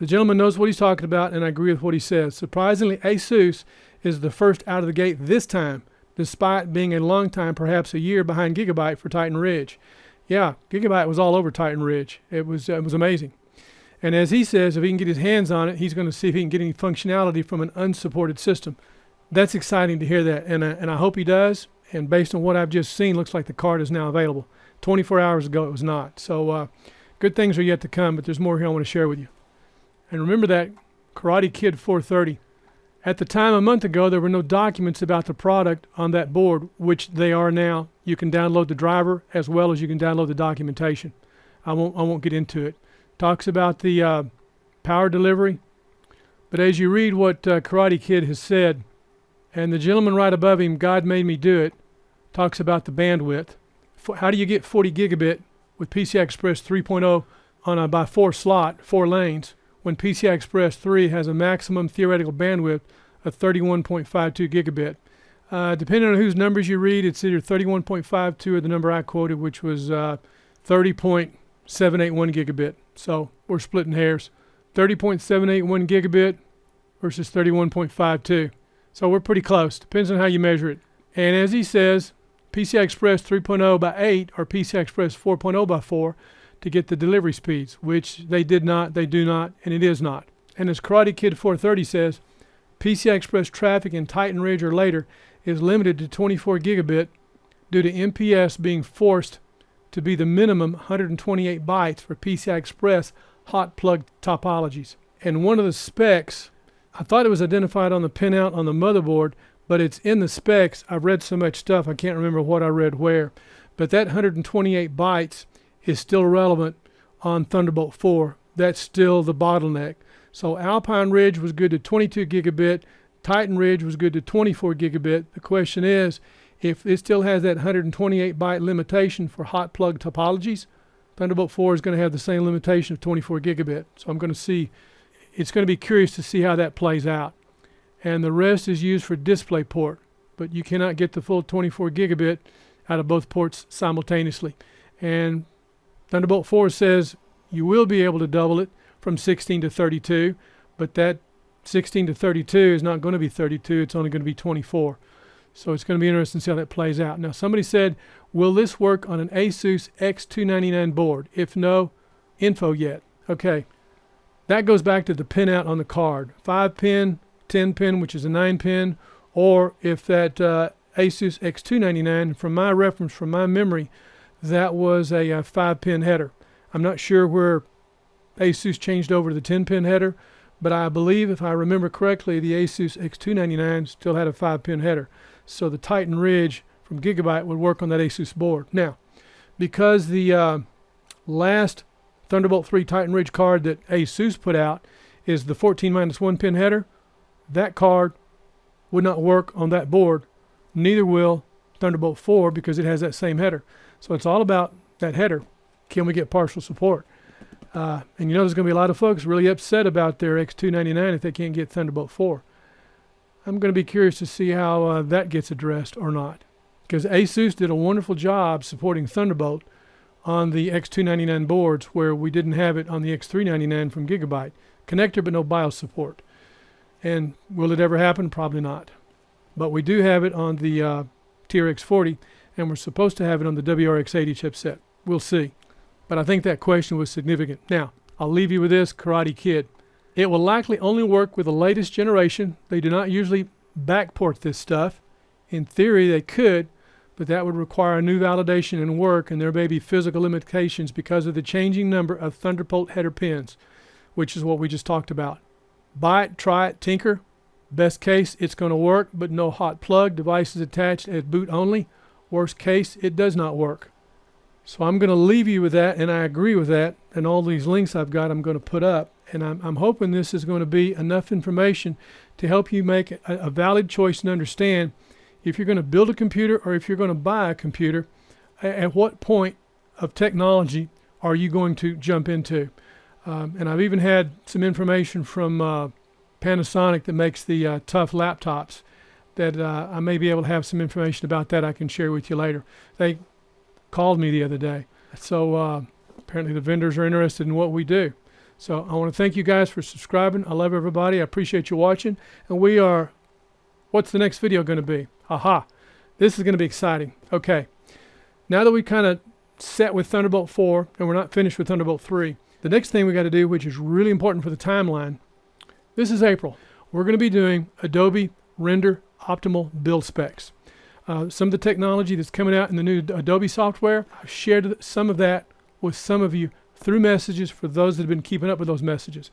The gentleman knows what he's talking about, and I agree with what he says. Surprisingly, ASUS is the first out of the gate this time, despite being a long time, perhaps a year behind GIGABYTE for Titan Ridge. Yeah, GIGABYTE was all over Titan Ridge. It was amazing. And as he says, if he can get his hands on it, he's going to see if he can get any functionality from an unsupported system. That's exciting to hear that, and I hope he does. And based on what I've just seen, looks like the card is now available. 24 hours ago, it was not. So good things are yet to come, but there's more here I want to share with you. And remember that Karate Kid 430. At the time, a month ago, there were no documents about the product on that board, which they are now. You can download the driver as well as you can download the documentation. I won't get into it. Talks about the power delivery. But as you read what Karate Kid has said, and the gentleman right above him, God Made Me Do It, talks about the bandwidth. How do you get 40 gigabit with PCI Express 3.0 on a by 4 slot, 4 lanes, when PCI Express 3 has a maximum theoretical bandwidth of 31.52 gigabit. Depending on whose numbers you read, it's either 31.52 or the number I quoted, which was 30.781 gigabit. So we're splitting hairs. 30.781 gigabit versus 31.52. So we're pretty close. Depends on how you measure it. And as he says, PCI Express 3.0 by 8 or PCI Express 4.0 by 4 to get the delivery speeds, which they did not, they do not, and it is not. And as Karate Kid 430 says, PCI Express traffic in Titan Ridge or later is limited to 24 gigabit due to MPS being forced to be the minimum 128 bytes for PCI Express hot plug topologies. And one of the specs, I thought it was identified on the pinout on the motherboard, but it's in the specs. I've read so much stuff, I can't remember what I read where. But that 128 bytes is still relevant on Thunderbolt 4. That's still the bottleneck. So Alpine Ridge was good to 22 gigabit. Titan Ridge was good to 24 gigabit. The question is, if it still has that 128 byte limitation for hot plug topologies, Thunderbolt 4 is going to have the same limitation of 24 gigabit. So I'm going to see, it's going to be curious to see how that plays out. And the rest is used for display port, but you cannot get the full 24 gigabit out of both ports simultaneously. And Thunderbolt 4 says you will be able to double it from 16 to 32, but that 16 to 32 is not going to be 32, it's only going to be 24. So it's going to be interesting to see how that plays out. Now somebody said, will this work on an ASUS X299 board? If no, info yet. Okay, that goes back to the pinout on the card. 5-pin, 10-pin, which is a 9-pin, or if that Asus X299, from my reference, from my memory, that was a 5-pin header. I'm not sure where Asus changed over to the 10-pin header, but I believe, if I remember correctly, the Asus X299 still had a 5-pin header. So the Titan Ridge from GIGABYTE would work on that Asus board. Now, because the last Thunderbolt 3 Titan Ridge card that Asus put out is the 14-1-pin header, that card would not work on that board. Neither will Thunderbolt 4 because it has that same header. So it's all about that header. Can we get partial support? And you know there's going to be a lot of folks really upset about their X299 if they can't get Thunderbolt 4. I'm going to be curious to see how that gets addressed or not. Because Asus did a wonderful job supporting Thunderbolt on the X299 boards where we didn't have it on the X399 from GIGABYTE. Connector but no BIOS support. And will it ever happen? Probably not. But we do have it on the TRX40, and we're supposed to have it on the WRX80 chipset. We'll see. But I think that question was significant. Now, I'll leave you with this, Karate Kid. It will likely only work with the latest generation. They do not usually backport this stuff. In theory, they could, but that would require a new validation and work, and there may be physical limitations because of the changing number of Thunderbolt header pins, which is what we just talked about. Buy it, try it, tinker. Best case, it's going to work, but no hot plug. Devices attached as boot only. Worst case, it does not work. So I'm going to leave you with that, and I agree with that. And all these links I've got, I'm going to put up. And I'm hoping this is going to be enough information to help you make a valid choice and understand if you're going to build a computer or if you're going to buy a computer, at what point of technology are you going to jump into. And I've even had some information from Panasonic that makes the tough laptops that I may be able to have some information about that I can share with you later. They called me the other day. So apparently the vendors are interested in what we do. So I want to thank you guys for subscribing. I love everybody. I appreciate you watching. And we are, what's the next video going to be? Aha, this is going to be exciting. Okay, now that we kind of set with Thunderbolt 4 and we're not finished with Thunderbolt 3, the next thing we got to do, which is really important for the timeline, this is April. We're going to be doing Adobe Render Optimal build specs. Some of the technology that's coming out in the new Adobe software, I've shared some of that with some of you through messages for those that have been keeping up with those messages.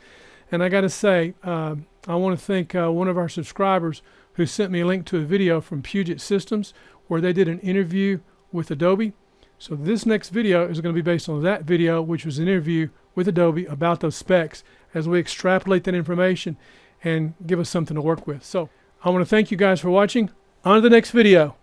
And I got to say, I want to thank one of our subscribers who sent me a link to a video from Puget Systems where they did an interview with Adobe. So this next video is going to be based on that video, which was an interview with Adobe about those specs as we extrapolate that information and give us something to work with. So I want to thank you guys for watching. On to the next video.